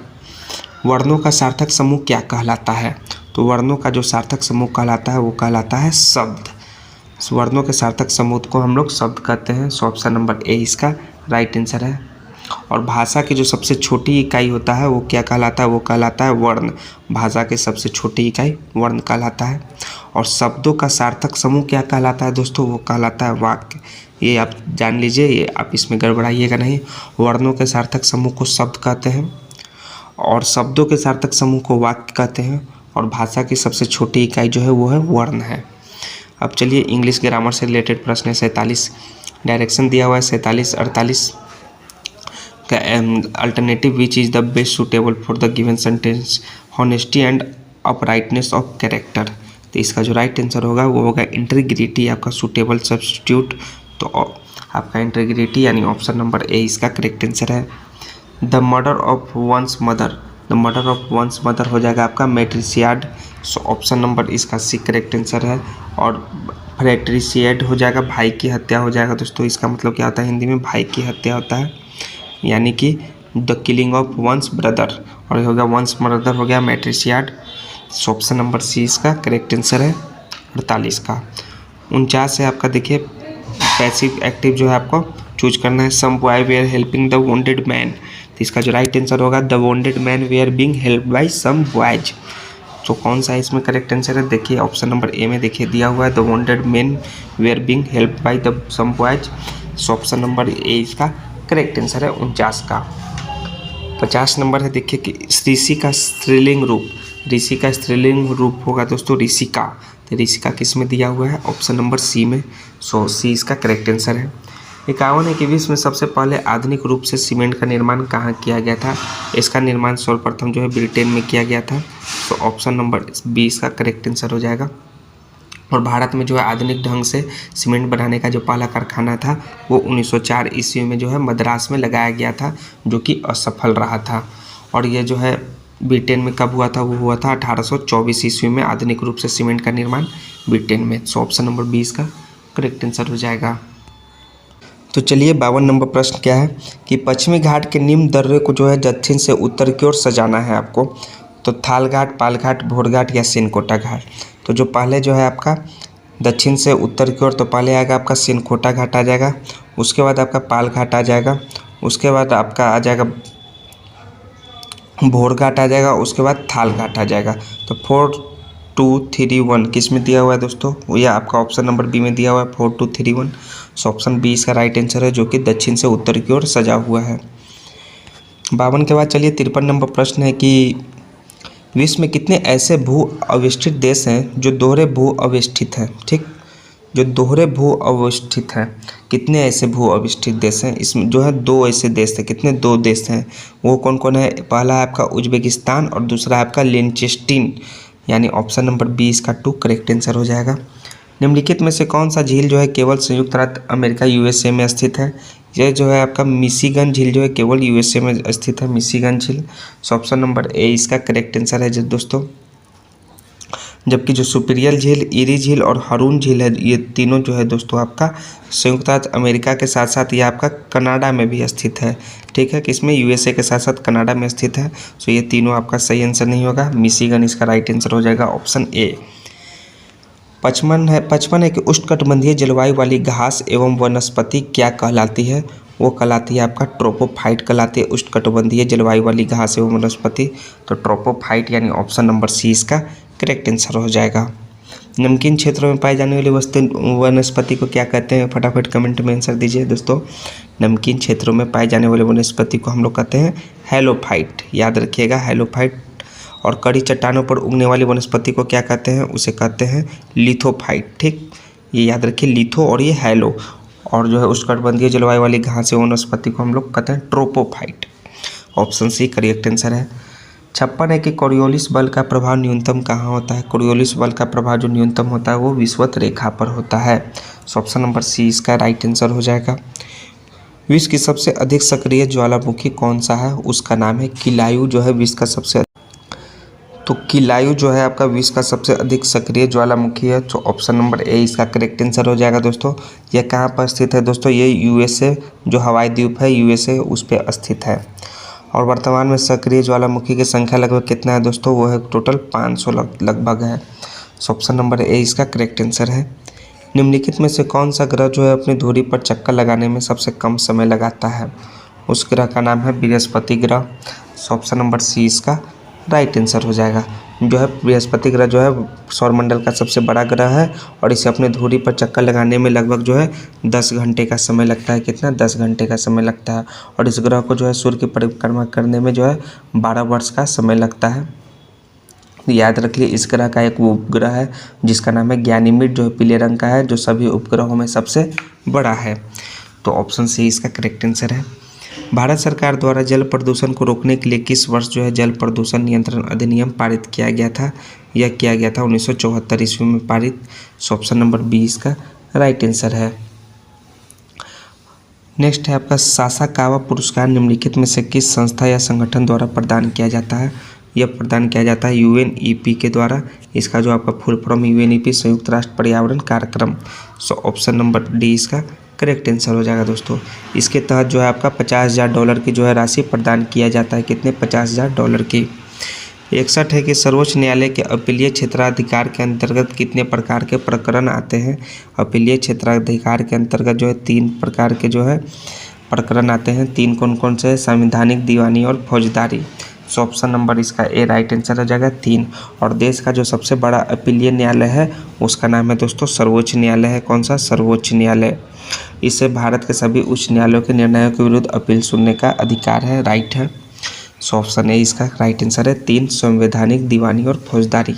वर्णों का सार्थक समूह क्या कहलाता है? तो वर्णों का जो सार्थक समूह कहलाता है वो कहलाता है शब्द। वर्णों के सार्थक समूह को हम लोग शब्द कहते हैं। सो ऑप्शन नंबर ए इसका राइट आंसर है। और भाषा की जो सबसे छोटी इकाई होता है वो क्या कहलाता है? वो कहलाता है वर्ण। भाषा के सबसे छोटी इकाई वर्ण कहलाता है। और शब्दों का सार्थक समूह क्या कहलाता है दोस्तों? वो कहलाता है वाक्य। ये आप जान लीजिए, ये आप इसमें गड़बड़ाइएगा नहीं। वर्णों के सार्थक समूह को शब्द कहते हैं और शब्दों के सार्थक समूह को वाक्य कहते हैं। और भाषा की सबसे छोटी इकाई जो है वो है वर्ण है। अब चलिए इंग्लिश ग्रामर से रिलेटेड प्रश्न है 47 डायरेक्शन दिया हुआ है 47-48 का alternative which is the best suitable for the given sentence honesty and uprightness of character. तो इसका जो राइट आंसर होगा वो होगा इंटीग्रिटी आपका सूटेबल सब्स्टिट्यूट। तो आपका इंटीग्रिटी यानी ऑप्शन नंबर ए इसका करेक्ट आंसर है। The murder of one's mother, the murder of one's mother हो जाएगा आपका मेट्रिसियाड। सो ऑप्शन नंबर इसका सी करेक्ट आंसर है। और फ्रेट्रिसिएड हो जाएगा भाई की हत्या हो जाएगा दोस्तों। इसका मतलब क्या होता है हिंदी में? भाई की हत्या होता है, यानी कि the killing of one's brother. और ये हो गया वंस ब्रदर हो गया मेट्रिसियाड। सो ऑप्शन नंबर सी इसका करेक्ट आंसर है 48 का। 49 है आपका, देखिए पैसिव एक्टिव जो है आपको चूज करना है। Some boy were helping the wounded man. तो इसका जो राइट आंसर होगा the wounded man were being helped by some boys. तो कौन सा इसमें करेक्ट आंसर है? देखिए ऑप्शन नंबर ए में देखिए दिया हुआ है the wounded man were being helped by the some boys. So option number A इसका करेक्ट आंसर है 49 का। 50 नंबर है, देखिए कि ऋषि का स्त्रीलिंग रूप, ऋषि का स्त्रीलिंग रूप होगा दोस्तों ऋषिका। तो ऋषिका किस में दिया हुआ है? ऑप्शन नंबर सी में। सो सी इसका करेक्ट आंसर है। 51 है कि विश्व में सबसे पहले आधुनिक रूप से सीमेंट का निर्माण कहाँ किया गया था? इसका निर्माण सर्वप्रथम जो है ब्रिटेन में किया गया था। तो ऑप्शन नंबर बी इसका करेक्ट आंसर हो जाएगा। और भारत में जो है आधुनिक ढंग से सीमेंट बनाने का जो पहला कारखाना था वो 1904 ईस्वी में जो है मद्रास में लगाया गया था, जो कि असफल रहा था। और ये जो है ब्रिटेन में कब हुआ था? वो हुआ था 1824 ईस्वी में आधुनिक रूप से सीमेंट का निर्माण ब्रिटेन में। सो ऑप्शन नंबर 20 का करेक्ट आंसर हो जाएगा। तो चलिए 52 नंबर प्रश्न क्या है कि पश्चिमी घाट के निम्न दर्रे को जो है दक्षिण से उत्तर की ओर सजाना है आपको। तो थाल घाट, पाल घाट, भोर घाट या सिनकोटा घाट। तो जो पहले जो है आपका दक्षिण से उत्तर की ओर, तो पहले आएगा आपका सिनकोटा घाट आ जाएगा, उसके बाद आपका पाल घाट आ जाएगा, उसके बाद आपका आ जाएगा भोर घाट आ जाएगा, उसके बाद थाल घाट आ जाएगा। तो 4 2 3 1 किस में दिया हुआ है दोस्तों? ये आपका ऑप्शन नंबर बी में दिया हुआ है 4 2 3 1। सो ऑप्शन बी इसका राइट आंसर है, जो कि दक्षिण से उत्तर की ओर सजा हुआ है। 52 के बाद चलिए 53 नंबर प्रश्न है कि विश्व में कितने ऐसे भू अवस्थित देश हैं जो दोहरे भू अवस्थित हैं? ठीक, जो दोहरे भू अवस्थित हैं, कितने ऐसे भू अवस्थित देश हैं? इसमें जो है 2 ऐसे देश थे। कितने? 2 देश हैं। वो कौन कौन है? पहला है आपका उज्बेकिस्तान और दूसरा है आपका लिंचेस्टीन, यानी ऑप्शन नंबर बी इसका 2 करेक्ट आंसर हो जाएगा। निम्नलिखित में से कौन सा झील जो है केवल संयुक्त राज्य अमेरिका यूएसए में स्थित है? ये जो है आपका मिशिगन झील जो है केवल यूएसए में स्थित है, मिशिगन झील। सो ऑप्शन नंबर ए इसका करेक्ट आंसर है दोस्तों। जबकि जो सुपीरियर झील, इरी झील और हरून झील है, ये तीनों जो है दोस्तों आपका संयुक्त राज्य अमेरिका के साथ साथ ये आपका कनाडा में भी स्थित है। ठीक है, किसमें? यूएसए के साथ साथ कनाडा में स्थित है। सो ये तीनों आपका सही आंसर नहीं होगा, मिशिगन इसका राइट आंसर हो जाएगा, ऑप्शन ए। 55 है कि उष्णकटिबंधीय जलवायु वाली घास एवं वनस्पति क्या कहलाती है? वो कहलाती है आपका ट्रोपोफाइट कहलाती है, उष्णकटिबंधीय जलवायु वाली घास एवं वनस्पति। तो ट्रोपोफाइट यानी ऑप्शन नंबर सी इसका करेक्ट आंसर हो जाएगा। नमकीन क्षेत्रों में पाई जाने वाली वनस्पति को क्या कहते हैं? फटाफट कमेंट में आंसर दीजिए दोस्तों। नमकीन क्षेत्रों में पाई जाने वाली वनस्पति को हम लोग कहते हैं हेलोफाइट, याद रखिएगा हेलोफाइट। और कड़ी चट्टानों पर उगने वाली वनस्पति को क्या कहते हैं? उसे कहते हैं लिथोफाइट। ठीक, ये याद रखिए, लिथो और ये हेलो। और जो है उष्णकटिबंधीय जलवायु वाली घास एवं वनस्पति को हम लोग कहते हैं ट्रोपोफाइट। ऑप्शन सी करेक्ट आंसर है। 56 है कि कोरियोलिस बल का प्रभाव न्यूनतम कहाँ होता है? कोरियोलिस बल का प्रभाव जो न्यूनतम होता है वो विषुवत रेखा पर होता है। सो ऑप्शन नंबर सी इसका राइट आंसर हो जाएगा। विश्व की सबसे अधिक सक्रिय ज्वालामुखी कौन सा है? उसका नाम है किलायु, जो है विश्व का सबसे, तो किलायु जो है आपका विश्व का सबसे अधिक सक्रिय ज्वालामुखी है। तो ऑप्शन नंबर ए इसका करेक्ट आंसर हो जाएगा दोस्तों। यह कहाँ पर स्थित है दोस्तों? ये यूएसए, जो हवाई द्वीप है यूएसए, उस पर स्थित है। और वर्तमान में सक्रिय ज्वालामुखी की संख्या लगभग कितना है दोस्तों? वो है टोटल 500 लगभग है। सो ऑप्शन नंबर ए इसका करेक्ट आंसर है। निम्नलिखित में से कौन सा ग्रह जो है अपनी धुरी पर चक्कर लगाने में सबसे कम समय लगाता है? उस ग्रह का नाम है बृहस्पति ग्रह। सो ऑप्शन नंबर सी इसका राइट आंसर हो जाएगा। जो है बृहस्पति ग्रह जो है सौरमंडल का सबसे बड़ा ग्रह है और इसे अपने धुरी पर चक्कर लगाने में लगभग जो है 10 घंटे का समय लगता है। कितना? 10 घंटे का समय लगता है। और इस ग्रह को जो है सूर्य की परिक्रमा करने में जो है 12 वर्ष का समय लगता है। याद रखिए, इस ग्रह का एक उपग्रह है जिसका नाम है गैनीमेड, जो है पीले रंग का है, जो सभी उपग्रहों में सबसे बड़ा है। तो ऑप्शन सी इसका करेक्ट आंसर है। भारत सरकार द्वारा जल प्रदूषण को रोकने के लिए किस वर्ष जो है जल प्रदूषण नियंत्रण अधिनियम पारित किया गया था? यह किया गया था 1974 ईस्वी में पारित। सो ऑप्शन नंबर बी इसका राइट आंसर है। नेक्स्ट है आपका सासाकावा पुरस्कार निम्नलिखित में से किस संस्था या संगठन द्वारा प्रदान किया जाता है? यह प्रदान किया जाता है यूएनईपी के द्वारा। इसका जो आपका फुल फॉर्म यूएनईपी संयुक्त राष्ट्र पर्यावरण कार्यक्रम। सो ऑप्शन नंबर डी इसका करेक्ट आंसर हो जाएगा दोस्तों। इसके तहत जो है आपका $50,000 की जो है राशि प्रदान किया जाता है। कितने? $50,000 की। 61 है कि सर्वोच्च न्यायालय के अपीलीय क्षेत्राधिकार के अंतर्गत कितने प्रकार के प्रकरण आते हैं? अपीलीय क्षेत्राधिकार के अंतर्गत जो है 3 प्रकार के जो है प्रकरण आते हैं। 3 कौन कौन से? संवैधानिक, दीवानी और फौजदारी। सो ऑप्शन नंबर इसका ए राइट आंसर हो जाएगा 3। और देश का जो सबसे बड़ा अपीलीय न्यायालय है उसका नाम है दोस्तों सर्वोच्च न्यायालय है। कौन सा? सर्वोच्च न्यायालय। इससे भारत के सभी उच्च न्यायालयों के निर्णयों के विरुद्ध अपील सुनने का अधिकार है, राइट है। सो ऑप्शन ए इसका राइट आंसर है। 3 संवैधानिक, दीवानी और फौजदारी।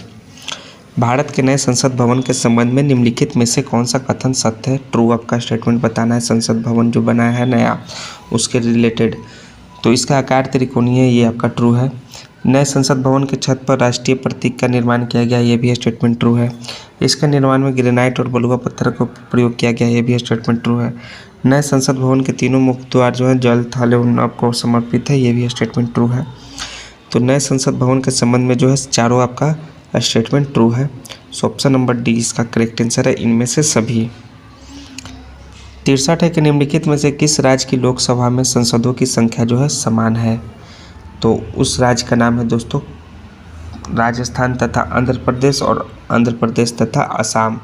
भारत के नए संसद भवन के संबंध में निम्नलिखित में से कौन सा कथन सत्य है? ट्रू आपका स्टेटमेंट बताना है। संसद भवन जो बनाया है नया उसके रिलेटेड, तो इसका आकार त्रिकोणीय है, ये आपका ट्रू है। नए संसद भवन के छत पर राष्ट्रीय प्रतीक का निर्माण किया गया, ये भी स्टेटमेंट ट्रू है। इसके निर्माण में ग्रेनाइट और बलुआ पत्थर का प्रयोग किया गया, ये भी स्टेटमेंट ट्रू है। नए संसद भवन के तीनों मुख्य द्वार जो है जल थल एवं को समर्पित है, ये भी स्टेटमेंट ट्रू है। तो नए संसद भवन के संबंध में जो है चारों आपका स्टेटमेंट ट्रू है। सो ऑप्शन नंबर डी इसका करेक्ट आंसर है, इनमें से सभी। 63 है कि निम्नलिखित में से किस राज्य की लोकसभा में सांसदों की संख्या जो है समान है? तो उस राज्य का नाम है दोस्तों राजस्थान तथा आंध्र प्रदेश, और आंध्र प्रदेश तथा असम।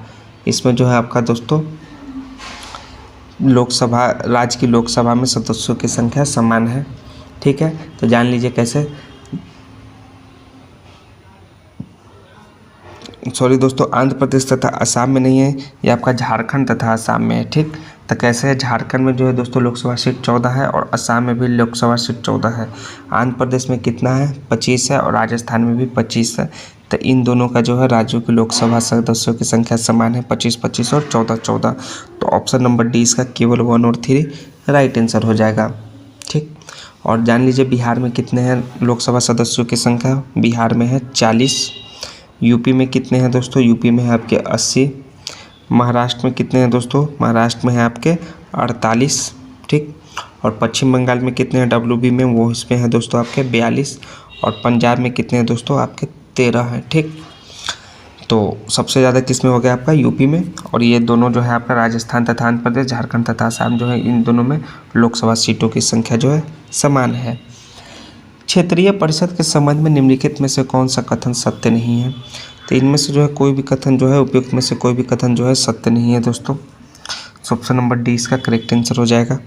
इसमें जो है आपका दोस्तों लोकसभा राज्य की लोकसभा में सदस्यों की संख्या समान है। ठीक है, तो जान लीजिए कैसे। सॉरी दोस्तों, आंध्र प्रदेश तथा असम में नहीं है, ये आपका झारखंड तथा असम में है। ठीक, तो कैसे है, झारखंड में जो है दोस्तों लोकसभा सीट 14 है और असम में भी लोकसभा सीट 14 है। आंध्र प्रदेश में कितना है, 25 है, और राजस्थान में भी 25 है। तो इन दोनों का जो है राज्यों की लोकसभा सदस्यों की संख्या समान है, 25-25 और 14-14। तो ऑप्शन नंबर डी इसका केवल 1 और 3 राइट आंसर हो जाएगा। ठीक, और जान लीजिए बिहार में कितने हैं लोकसभा सदस्यों की संख्या? बिहार में है 40। यूपी में कितने हैं दोस्तों? यूपी में है आपके 80। महाराष्ट्र में कितने हैं दोस्तों? महाराष्ट्र में है आपके 48। ठीक, और पश्चिम बंगाल में कितने हैं WB में? वो इसमें है दोस्तों आपके 42। और पंजाब में कितने हैं दोस्तों? आपके 13 हैं। ठीक, तो सबसे ज़्यादा किसमें हो गया आपका? यूपी में। और ये दोनों जो है आपका राजस्थान तथा आंध्र प्रदेश, झारखंड तथा असम जो है, इन दोनों में लोकसभा सीटों की संख्या जो है समान है। क्षेत्रीय परिषद के संबंध में निम्नलिखित में से कौन सा कथन सत्य नहीं है? तो इनमें से जो है कोई भी कथन जो है, उपयुक्त में से कोई भी कथन जो है सत्य नहीं है दोस्तों। ऑप्शन नंबर डी इसका करेक्ट आंसर हो जाएगा।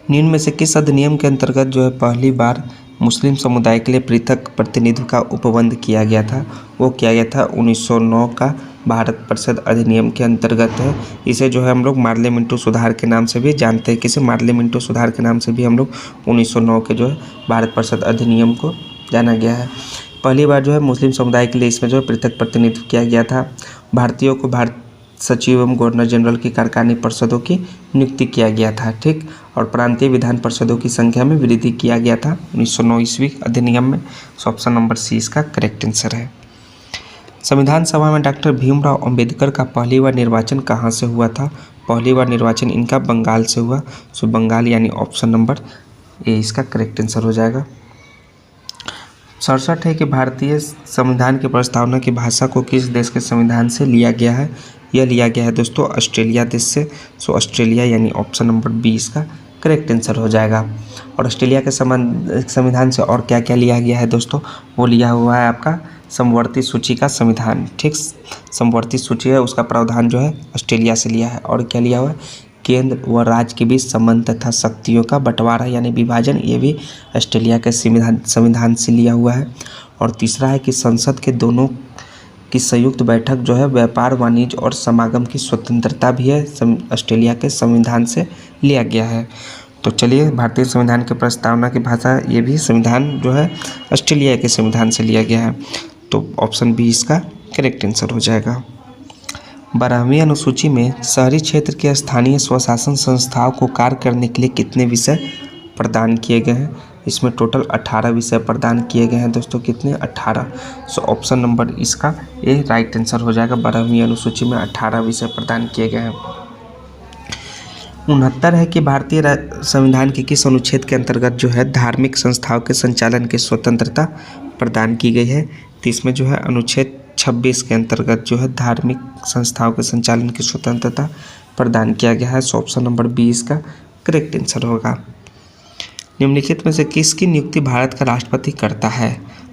निम्न में से किस अधिनियम के अंतर्गत जो है पहली बार मुस्लिम समुदाय के लिए पृथक प्रतिनिधित्व का उपबंध किया गया था? वो किया गया था 1909 का भारत परिषद अधिनियम के अंतर्गत है। इसे जो है हम लोग मार्ले मिंटो सुधार के नाम से भी जानते हैं। किसे? मार्ले मिंटो सुधार के नाम से भी हम लोग 1909 के जो है भारत परिषद अधिनियम को जाना गया है। पहली बार जो है मुस्लिम समुदाय के लिए इसमें जो है पृथक प्रतिनिधित्व किया गया था। भारतीयों को भारत सचिव एवं गवर्नर जनरल की कार्यकारिणी परिषदों की नियुक्ति किया गया था। ठीक, और प्रांतीय विधान परिषदों की संख्या में वृद्धि किया गया था 1909 ईस्वी अधिनियम में। सो ऑप्शन नंबर सी इसका करेक्ट आंसर है। संविधान सभा में डॉक्टर भीमराव अंबेडकर का पहली बार निर्वाचन कहाँ से हुआ था? पहली बार निर्वाचन इनका बंगाल से हुआ। सो बंगाल यानी ऑप्शन नंबर ए इसका करेक्ट आंसर हो जाएगा। 67 है कि भारतीय संविधान की प्रस्तावना की भाषा को किस देश के संविधान से लिया गया है? यह लिया गया है दोस्तों ऑस्ट्रेलिया देश से। सो ऑस्ट्रेलिया यानी ऑप्शन नंबर बी इसका करेक्ट आंसर हो जाएगा। और ऑस्ट्रेलिया के संविधान से और क्या क्या लिया गया है दोस्तों? वो लिया हुआ है आपका समवर्ती सूची का संविधान। ठीक, समवर्ती सूची है, उसका प्रावधान जो है ऑस्ट्रेलिया से लिया है। और क्या लिया हुआ है? केंद्र व राज्य के बीच संबंध तथा शक्तियों का बंटवारा यानी विभाजन, ये भी ऑस्ट्रेलिया के संविधान से लिया हुआ है। और तीसरा है कि संसद के दोनों की संयुक्त बैठक जो है व्यापार, वाणिज्य और समागम की स्वतंत्रता भी है, ऑस्ट्रेलिया के संविधान से लिया गया है। तो चलिए, भारतीय संविधान के प्रस्तावना की भाषा, ये भी संविधान जो है ऑस्ट्रेलिया के संविधान से लिया गया है। तो ऑप्शन बी इसका करेक्ट आंसर हो जाएगा। 12वीं अनुसूची में शहरी क्षेत्र के स्थानीय स्वशासन संस्थाओं को कार्य करने के लिए कितने विषय प्रदान किए गए हैं? इसमें टोटल 18 विषय प्रदान किए गए हैं दोस्तों। कितने? 18। सो ऑप्शन नंबर इसका ए राइट आंसर हो जाएगा। 12वीं अनुसूची में 18 विषय प्रदान किए गए हैं। 69 है कि भारतीय संविधान के किस अनुच्छेद के अंतर्गत जो है धार्मिक संस्थाओं के संचालन की स्वतंत्रता प्रदान की गई है? तो इसमें जो है अनुच्छेद 26 के अंतर्गत जो है धार्मिक संस्थाओं के संचालन की स्वतंत्रता प्रदान किया गया है। सो ऑप्शन नंबर बी इसका करेक्ट आंसर होगा। निम्नलिखित में से किसकी नियुक्ति भारत का राष्ट्रपति करता है?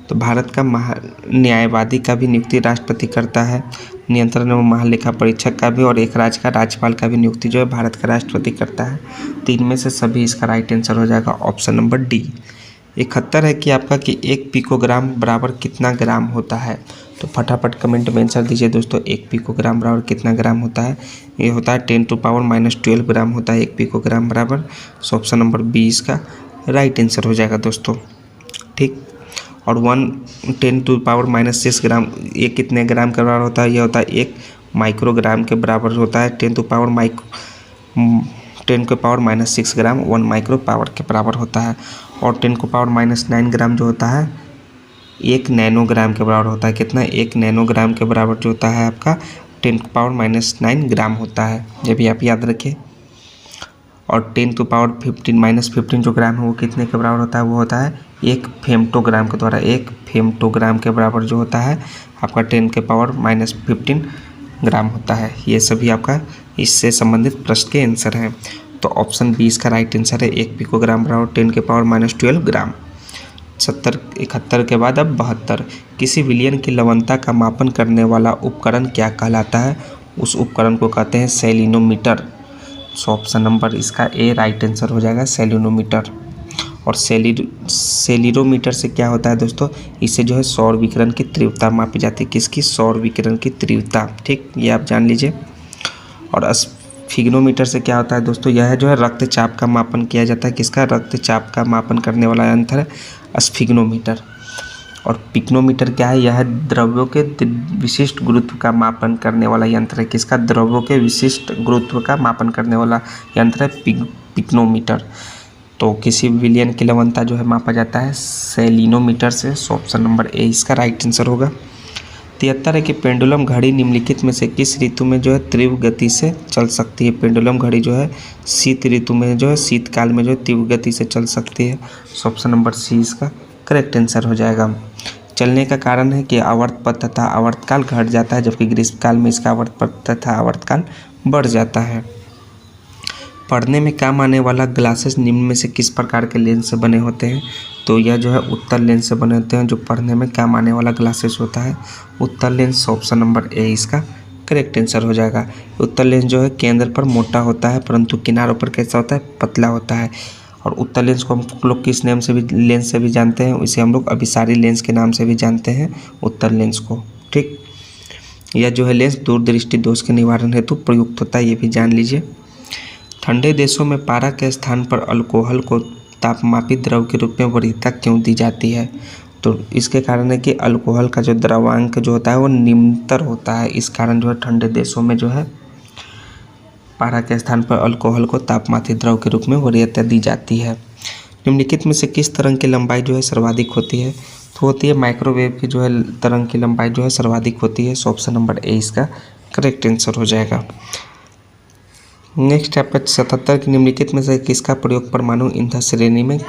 तो भारत का न्यायवादी का भी नियुक्ति राष्ट्रपति करता है, नियंत्रण एवं महालेखा परीक्षक का भी, और एक राज्य का राज्यपाल का भी नियुक्ति जो है भारत का राष्ट्रपति करता है। 3 में से सभी इसका राइट आंसर हो जाएगा ऑप्शन नंबर डी। 71 है कि आपका कि 1 पिकोग्राम बराबर कितना ग्राम होता है? तो फटाफट कमेंट में आंसर दीजिए दोस्तों। 1 पिकोग्राम बराबर कितना ग्राम होता है? ये होता है 10⁻⁻12 ग्राम होता है 1 पिकोग्राम बराबर। सो ऑप्शन नंबर बी इसका राइट आंसर हो जाएगा दोस्तों। ठीक, और 10⁻⁻6 ग्राम ये कितने ग्राम के बराबर होता है? ये होता है 1 माइक्रोग्राम के बराबर होता है। 10⁻⁻6 ग्राम 1 माइक्रो पावर के बराबर होता है। और 10⁻⁹ ग्राम जो होता है 1 नैनोग्राम के बराबर होता है। कितना? 1 नैनोग्राम के बराबर जो होता है आपका 10⁻⁻9 ग्राम होता है। ये भी आप याद रखिए। और 10⁻15 जो ग्राम है वो कितने के बराबर होता है? वो होता है 1 फेम्टोग्राम के द्वारा। 1 फेम्टोग्राम के बराबर जो होता है आपका 10⁻⁻15 ग्राम होता है। ये सभी आपका इससे संबंधित प्रश्न के आंसर हैं। तो ऑप्शन बी इसका राइट आंसर है। 1 पिकोग्राम बराबर 10⁻12 ग्राम। 71 के बाद अब 72। किसी विलयन की लवणता का मापन करने वाला उपकरण क्या कहलाता है? उस उपकरण को कहते हैं सेलिनोमीटर। सो ऑप्शन नंबर इसका ए राइट आंसर हो जाएगा, सेलिनोमीटर। और सेलिरोमीटर से क्या होता है दोस्तों? इससे जो है सौर विकिरण की तीव्रता मापी जाती है। किसकी? सौर विकिरण की तीव्रता। ठीक, ये आप जान लीजिए। और स्फिग्नोमीटर से क्या होता है दोस्तों? यह जो है रक्तचाप का मापन किया जाता है। किसका? रक्तचाप का मापन करने वाला यंत्र है स्फिग्नोमीटर। और पिक्नोमीटर क्या है? यह द्रव्यों के विशिष्ट गुरुत्व का मापन करने वाला यंत्र है। किसका? द्रव्यों के विशिष्ट गुरुत्व का मापन करने वाला यंत्र है पिक्नोमीटर। तो किसी विलयन की लवणता जो है मापा जाता है सेलिनोमीटर से। सो ऑप्शन नंबर ए इसका राइट आंसर होगा। 73 है कि पेंडुलम घड़ी निम्नलिखित में से किस ऋतु में जो है तीव्र गति से चल सकती है? पेंडुलम घड़ी जो है शीत ऋतु में जो है शीतकाल में जो है तीव्र गति से चल सकती है। सो ऑप्शन नंबर सी इसका करेक्ट आंसर हो जाएगा। चलने का कारण है कि आवर्त पथ तथा आवर्तकाल घट जाता है, जबकि ग्रीष्मकाल में इसका आवर्त पथ तथा आवर्तकाल बढ़ जाता है। पढ़ने में काम आने वाला ग्लासेस निम्न में से किस प्रकार के लेंस से बने होते हैं? तो यह जो है उत्तल लेंस से बने होते हैं। जो पढ़ने में काम आने वाला ग्लासेस होता है उत्तल लेंस। ऑप्शन नंबर ए इसका करेक्ट आंसर हो जाएगा। उत्तल लेंस जो है केंद्र पर मोटा होता है, परंतु किनारों पर कैसा होता है? पतला होता है। और उत्तल लेंस को हम लोग किस नाम से भी लेंस से भी जानते हैं? इसे हम लोग अभिसारी लेंस के नाम से भी जानते हैं उत्तल लेंस को। ठीक, यह जो है लेंस दूरदृष्टि दोष के निवारण हेतु प्रयुक्त होता है, ये भी जान लीजिए। ठंडे देशों में पारा के स्थान पर अल्कोहल को तापमापित द्रव के रूप में वरीयता क्यों दी जाती है? तो इसके कारण है कि अल्कोहल का जो द्रव्यांक जो होता है वो निम्नतर होता है। इस कारण जो है ठंडे देशों में जो है पारा के स्थान पर अल्कोहल को तापमापित द्रव के रूप में वरीयता दी जाती है। निम्नलिखित में से किस तरंग की लंबाई जो है सर्वाधिक होती है? तो होती है माइक्रोवेव की जो है तरंग की लंबाई जो है सर्वाधिक होती है। सो ऑप्शन नंबर ए इसका करेक्ट आंसर हो जाएगा। नेक्स्ट है 77 की निम्नलिखित में से किसका प्रयोग परमाणु ईंधन श्रेणी में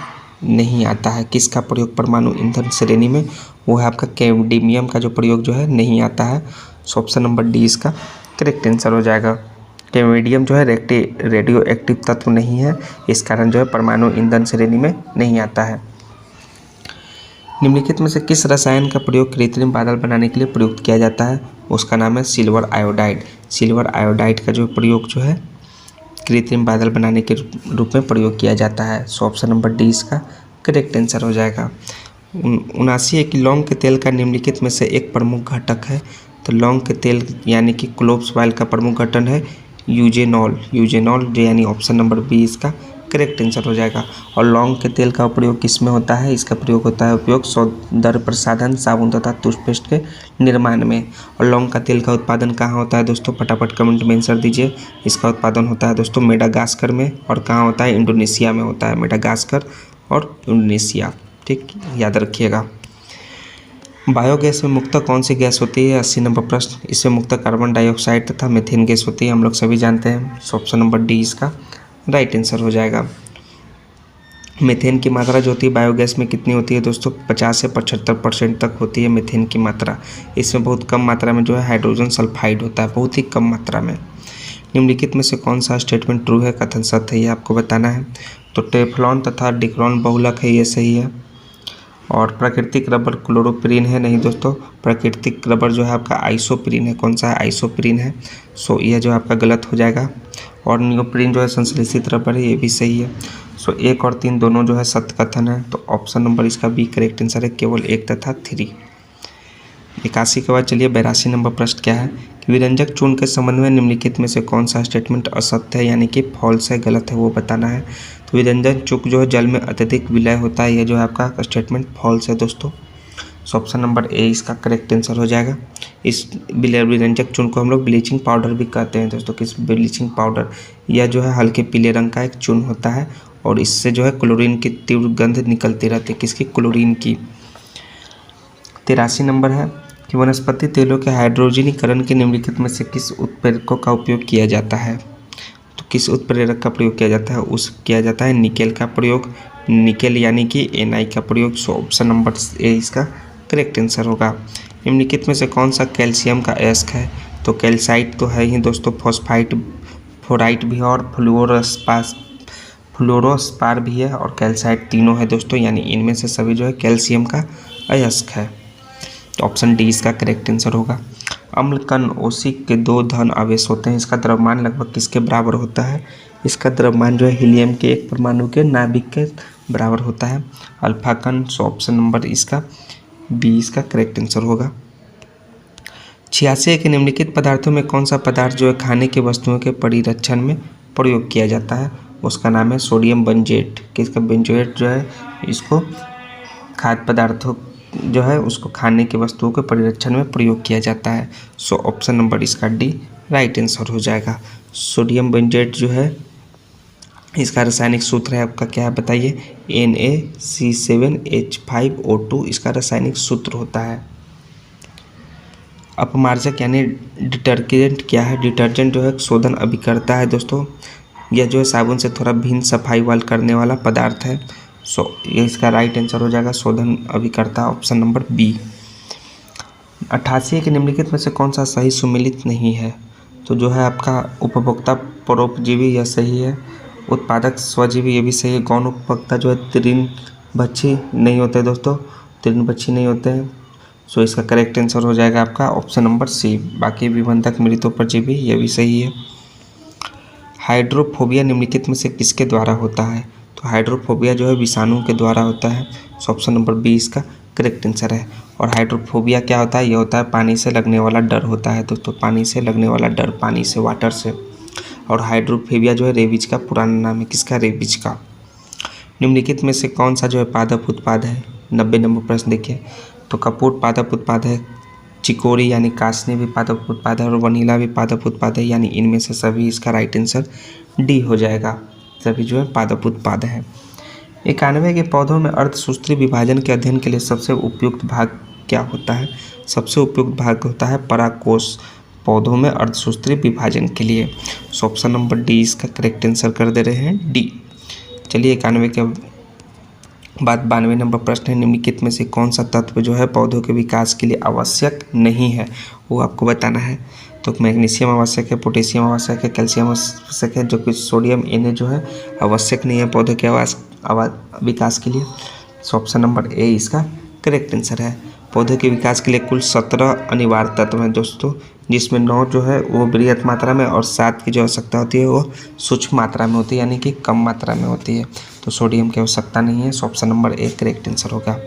नहीं आता है? किसका प्रयोग परमाणु ईंधन श्रेणी में? वो है आपका कैडमियम का जो प्रयोग जो है नहीं आता है। सो ऑप्शन नंबर डी इसका करेक्ट आंसर हो जाएगा। कैडमियम जो है रेडियो एक्टिव तत्व नहीं है, इस कारण जो है परमाणु ईंधन श्रेणी में नहीं आता है। निम्नलिखित में से किस रसायन का प्रयोग कृत्रिम बादल बनाने के लिए प्रयुक्त किया जाता है? उसका नाम है सिल्वर आयोडाइड। सिल्वर आयोडाइड का जो प्रयोग जो है कृत्रिम बादल बनाने के रूप में प्रयोग किया जाता है। सो ऑप्शन नंबर डी इसका करेक्ट आंसर हो जाएगा। 79 है कि लौंग के तेल का निम्नलिखित में से एक प्रमुख घटक है? तो लौंग के तेल यानी कि क्लोव्स ऑयल का प्रमुख घटक है यूजेनॉल। यूजेनॉल जो यानी ऑप्शन नंबर बी इसका करेक्ट आंसर हो जाएगा। और लौंग के तेल का प्रयोग किस में होता है? इसका प्रयोग होता है उपयोग सौंदर्य प्रसाधन, साबुन तथा टूथपेस्ट के निर्माण में। और लौंग का तेल का उत्पादन कहाँ होता है दोस्तों? फटाफट कमेंट में आंसर दीजिए। इसका उत्पादन होता है दोस्तों मेडागास्कर में। और कहाँ होता है? इंडोनेशिया में होता है। मेडागास्कर और इंडोनेशिया। ठीक, याद रखिएगा। बायोगैस में मुख्यतः कौन सी गैस होती है? 80 नंबर प्रश्न। इसमें मुख्यतः कार्बन डाइऑक्साइड तथा मीथेन गैस होती है, हम लोग सभी जानते हैं। सो ऑप्शन नंबर डी इसका राइट आंसर हो जाएगा। मीथेन की मात्रा जो होती है बायोगैस में कितनी होती है दोस्तों? 50 से 75% तक होती है मीथेन की मात्रा। इसमें बहुत कम मात्रा में जो है हाइड्रोजन सल्फाइड होता है, बहुत ही कम मात्रा में। निम्नलिखित में से कौन सा स्टेटमेंट ट्रू है, कथन सत्य है, ये आपको बताना है। तो टेफ्लॉन तथा डिक्रोन बहुलक है, ये सही है। और प्राकृतिक रबर क्लोरोप्रीन है, नहीं दोस्तों, प्राकृतिक रबर जो है आपका आइसोप्रीन है। कौन सा है? आइसोप्रीन है। सो यह जो आपका गलत हो जाएगा। और नियोप्रीन जो है संश्लेषित रबर है, ये भी सही है। सो 1 और 3 दोनों जो है सत्य कथन है। तो ऑप्शन नंबर इसका बी करेक्ट आंसर है, केवल 1 तथा 3। 81 के बाद चलिए 82 नंबर प्रश्न क्या है विरंजक चूर्ण के संबंध में निम्नलिखित में से कौन सा स्टेटमेंट असत्य है यानी कि फॉल्स है, गलत है, वो बताना है। तो विरंजक चूर्ण जो है जल में अत्यधिक विलय होता है, ये जो है आपका स्टेटमेंट फॉल्स है दोस्तों। सो ऑप्शन नंबर ए इसका करेक्ट आंसर हो जाएगा। इस विरंजक चूर्ण को हम लोग ब्लीचिंग पाउडर भी कहते हैं दोस्तों। किस ब्लीचिंग पाउडर, यह जो है हल्के पीले रंग का एक चूर्ण होता है और इससे जो है क्लोरीन की तीव्र गंध निकलती रहती है। किसकी? क्लोरीन की। 83 नंबर है कि वनस्पति तेलों के हाइड्रोजनीकरण के निम्नलिखित में से किस उत्प्रेरकों का उपयोग किया जाता है। तो किस उत्प्रेरक का प्रयोग किया जाता है? किया जाता है निकेल का प्रयोग, निकेल यानी कि Na का प्रयोग। सो ऑप्शन नंबर ए इसका करेक्ट आंसर होगा। निम्नलिखित में से कौन सा कैल्शियम का अयस्क है? तो कैल्साइट तो है ही दोस्तों, फॉस्फाइट, फ्लोराइट भी है और फ्लोरोस्पार भी है और कैल्साइट, तीनों है दोस्तों, यानी इनमें से सभी जो है कैल्शियम का अयस्क है। तो ऑप्शन डी इसका करेक्ट आंसर होगा। अम्ल कण OC के 2 धन आवेश होते हैं, इसका द्रव्यमान लगभग किसके बराबर होता है? इसका द्रव्यमान जो है हीलियम के एक परमाणु के नाभिक के बराबर होता है, अल्फा कण। सो ऑप्शन नंबर इसका बी इसका करेक्ट आंसर होगा। 86 के निम्नलिखित पदार्थों में कौन सा पदार्थ जो है खाने की वस्तुओं के परिरक्षण में प्रयोग किया जाता है? उसका नाम है सोडियम बेंजोएट। किसका? बेंजोएट जो है इसको खाद्य पदार्थों जो है उसको खाने की वस्तुओं के परिरक्षण में प्रयोग किया जाता है। सो ऑप्शन नंबर इसका डी राइट आंसर हो जाएगा। सोडियम बेंजोएट जो है इसका रासायनिक सूत्र है आपका क्या है बताइए? NaC7H5O2 इसका रासायनिक सूत्र होता है। अपमार्जक यानी डिटर्जेंट क्या है? डिटर्जेंट जो है शोधन अभिकर्ता है दोस्तों। यह जो है साबुन से थोड़ा भिन्न सफाई वाल करने वाला पदार्थ है। सो ये इसका राइट आंसर हो जाएगा, शोधन अभिकर्ता, ऑप्शन नंबर बी। 88 के निम्नलिखित में से कौन सा सही सुमेलित नहीं है? तो जो है आपका उपभोक्ता परोपजीवी यह सही है, उत्पादक स्वजीवी ये भी सही है, गौण उपभोक्ता जो है तृणभक्षी नहीं होते दोस्तों, तृणभक्षी नहीं होते हैं। सो इसका करेक्ट आंसर हो जाएगा आपका ऑप्शन नंबर सी। बाकी विबंधक मृतोपजीवी ये भी सही है। हाइड्रोफोबिया निम्नलिखित में से किसके द्वारा होता है? तो हाइड्रोफोबिया जो है विषाणु के द्वारा होता है। सो ऑप्शन नंबर बी इसका करेक्ट आंसर है। और हाइड्रोफोबिया क्या होता है? यह होता है पानी से लगने वाला डर होता है दोस्तों, पानी से लगने वाला डर, पानी से, वाटर से। और हाइड्रोफोबिया जो है रेबीज का पुराना नाम है। किसका? रेबीज का। निम्नलिखित में से कौन सा जो है पादप उत्पाद है? 90 नंबर प्रश्न देखिए। तो कपूर पादप उत्पाद है, चिकोरी यानी कासनी भी पादप उत्पाद है और वनीला भी पादप उत्पाद है, यानी इनमें से सभी इसका राइट आंसर डी हो जाएगा, सभी जो है पादप उत्पाद है। 91 के पौधों में अर्धसूत्री विभाजन के अध्ययन के लिए सबसे उपयुक्त भाग क्या होता है? सबसे उपयुक्त भाग होता है परागकोश, पौधों में अर्धसूत्री विभाजन के लिए। सो ऑप्शन नंबर डी इसका करेक्ट आंसर कर दे रहे हैं, डी। चलिए 91 के बाद 92 नंबर प्रश्न है, निम्नलिखित में से कौन सा तत्व जो है पौधों के विकास के लिए आवश्यक नहीं है, वो आपको बताना है। तो मैग्नीशियम आवश्यक है, पोटेशियम आवश्यक है, कैल्शियम आवश्यक है, जो कि सोडियम Na जो है आवश्यक नहीं है पौधों के विकास के लिए। सो ऑप्शन नंबर ए इसका करेक्ट आंसर है। पौधे के विकास के लिए कुल 17 अनिवार्य तत्व हैं दोस्तों, जिसमें 9 जो है वो बृहत मात्रा में और 7 की जो आवश्यकता होती है वो सूक्ष्म मात्रा में होती है, यानी कि कम मात्रा में होती है। तो सोडियम की आवश्यकता नहीं है। सो option number A correct answer होगा।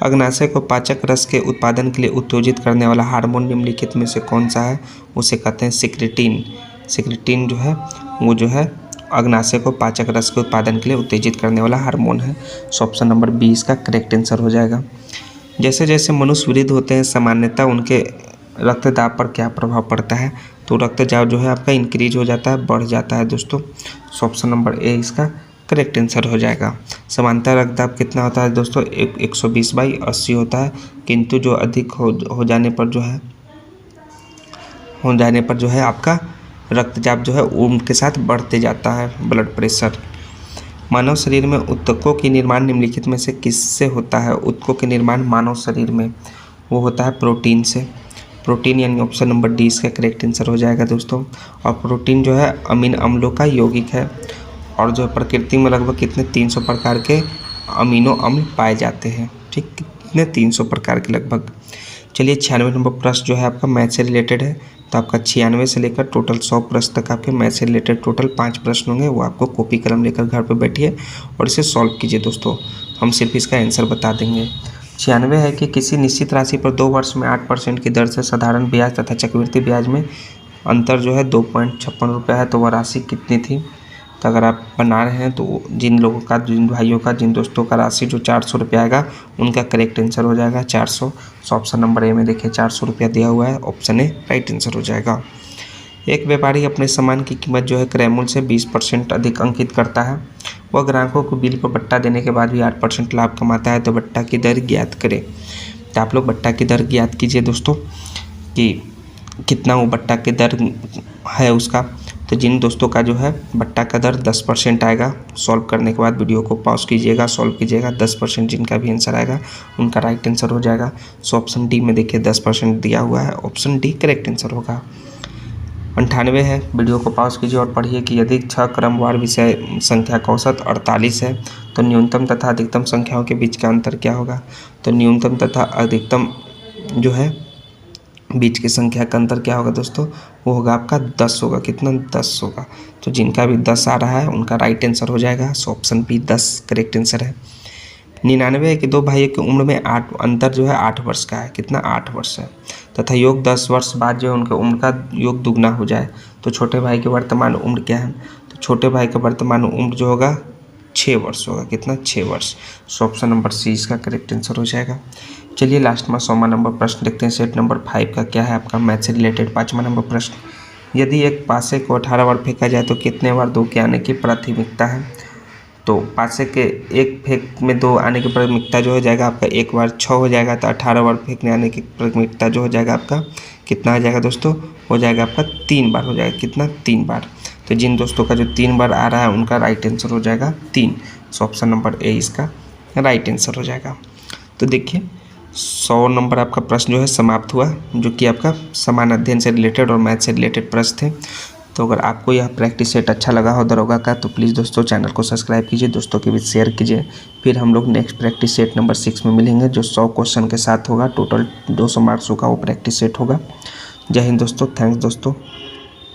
अग्नाशय को पाचक रस के उत्पादन के लिए उत्तेजित करने वाला हार्मोन निम्नलिखित में से कौन सा है? उसे कहते हैं सिक्रेटिन। सिक्रेटिन जो है वो जो है अग्नाशय को पाचक रस के उत्पादन के लिए उत्तेजित करने वाला हार्मोन है। सो ऑप्शन नंबर बी इसका करेक्ट आंसर हो जाएगा। जैसे जैसे मनुष्य वृद्ध होते हैं सामान्यतः उनके रक्तदाब पर क्या प्रभाव पड़ता है? तो रक्तचाप जो है आपका इंक्रीज हो जाता है, बढ़ जाता है दोस्तों। सो ऑप्शन नंबर ए इसका करेक्ट आंसर हो जाएगा। सामान्यतः रक्तदाब कितना होता है दोस्तों? 120/80 होता है, किंतु जो अधिक हो जाने पर जो है आपका रक्तचाप जो है उनके साथ बढ़ते जाता है, ब्लड प्रेशर। मानव शरीर में ऊतकों की निर्माण निम्नलिखित में से किससे होता है? ऊतकों के निर्माण मानव शरीर में वो होता है प्रोटीन से। प्रोटीन यानी ऑप्शन नंबर डी इसका करेक्ट आंसर हो जाएगा दोस्तों। और प्रोटीन जो है अमीन अम्लों का यौगिक है और जो प्रकृति में लगभग कितने 300 प्रकार के अमीनो अम्ल पाए जाते हैं, ठीक, कितने 300 प्रकार के लगभग। चलिए 96 नंबर प्रश्न जो है आपका मैथ से रिलेटेड है। तो आपका 96 से लेकर टोटल 100 प्रश्न तक आपके मैथ से रिलेटेड टोटल 5 प्रश्न होंगे। वो आपको कॉपी कलम लेकर घर पर बैठिए और इसे सॉल्व कीजिए दोस्तों, हम सिर्फ इसका आंसर बता देंगे। 96 है कि किसी निश्चित राशि पर 2 वर्ष में 8% की दर से साधारण ब्याज तथा चक्रवृद्धि ब्याज में अंतर जो है 2.56 रुपये है, तो वह राशि कितनी थी। तो अगर आप बना रहे हैं तो जिन लोगों का, जिन भाइयों का, जिन दोस्तों का राशि जो 400 रुपये आएगा उनका करेक्ट आंसर हो जाएगा 400। सो ऑप्शन नंबर ए में देखिए 400 रुपया दिया हुआ है, ऑप्शन ए राइट आंसर हो जाएगा। एक व्यापारी अपने सामान की कीमत जो है क्रय मूल्य से 20% अधिक अंकित करता है। वह ग्राहकों को बिल पर बट्टा देने के बाद भी 8% लाभ कमाता है, तो बट्टा की दर ज्ञात करें। तो आप लोग बट्टा की दर ज्ञात कीजिए दोस्तों कि कितना वो बट्टा की दर है उसका। तो जिन दोस्तों का जो है बट्टा का दर 10% आएगा, सॉल्व करने के बाद वीडियो को पॉज कीजिएगा, सॉल्व कीजिएगा। 10% जिनका भी आंसर आएगा उनका राइट आंसर हो जाएगा। सो ऑप्शन डी में देखिए 10% दिया हुआ है, ऑप्शन डी करेक्ट आंसर होगा। 98 है, वीडियो को पॉज कीजिए और पढ़िए कि यदि 6 क्रमवार विषय संख्या का औसत 48 है तो न्यूनतम तथा अधिकतम संख्याओं के बीच का अंतर क्या होगा। तो न्यूनतम तथा अधिकतम जो है बीच की संख्या का अंतर क्या होगा दोस्तों, वो होगा आपका 10 होगा। कितना, 10 होगा। तो जिनका भी 10 आ रहा है उनका राइट आंसर हो जाएगा। So option B 10 correct answer है। 99 है कि दो भाइयों की उम्र में अंतर जो है 8 वर्ष का है। कितना, 8 वर्ष है, तथा योग 10 वर्ष बाद जो है उनके उम्र का योग दुगना हो जाए तो छोटे भाई की वर्तमान उम्र क्या है। तो छोटे भाई का वर्तमान उम्र जो होगा 6 वर्ष होगा। कितना, 6 वर्ष। सो ऑप्शन नंबर सी इसका करेक्ट आंसर हो जाएगा। चलिए लास्ट में 100वां नंबर प्रश्न देखते हैं। सेट नंबर 5 का क्या है आपका मैथ से रिलेटेड 5वां नंबर प्रश्न। यदि एक पासे को 18 बार फेंका जाए तो कितने बार 2 के आने की प्राथमिकता है। तो पासे के एक फेंक में 2 आने की प्राथमिकता जो हो जाएगा आपका 1 बार 6 हो जाएगा, तो 18 बार फेंकने आने की प्राथमिकता जो हो जाएगा आपका कितना हो जाएगा दोस्तों, हो जाएगा आपका 3 बार हो जाएगा। कितना, 3 बार। तो जिन दोस्तों का जो 3 बार आ रहा है उनका राइट आंसर हो जाएगा 3। सो ऑप्शन नंबर ए इसका राइट आंसर हो जाएगा। तो देखिए 100 नंबर आपका प्रश्न जो है समाप्त हुआ, जो कि आपका समान अध्ययन से रिलेटेड और मैथ से रिलेटेड प्रश्न थे। तो अगर आपको यह प्रैक्टिस सेट अच्छा लगा हो दरोगा का तो प्लीज़ दोस्तों चैनल को सब्सक्राइब कीजिए, दोस्तों के बीच शेयर कीजिए। फिर हम लोग नेक्स्ट प्रैक्टिस सेट नंबर 6 में मिलेंगे, जो 100 क्वेश्चन के साथ होगा। टोटल 200 मार्क्सों का वो प्रैक्टिस सेट होगा। जय हिंद दोस्तों, थैंक्स दोस्तों।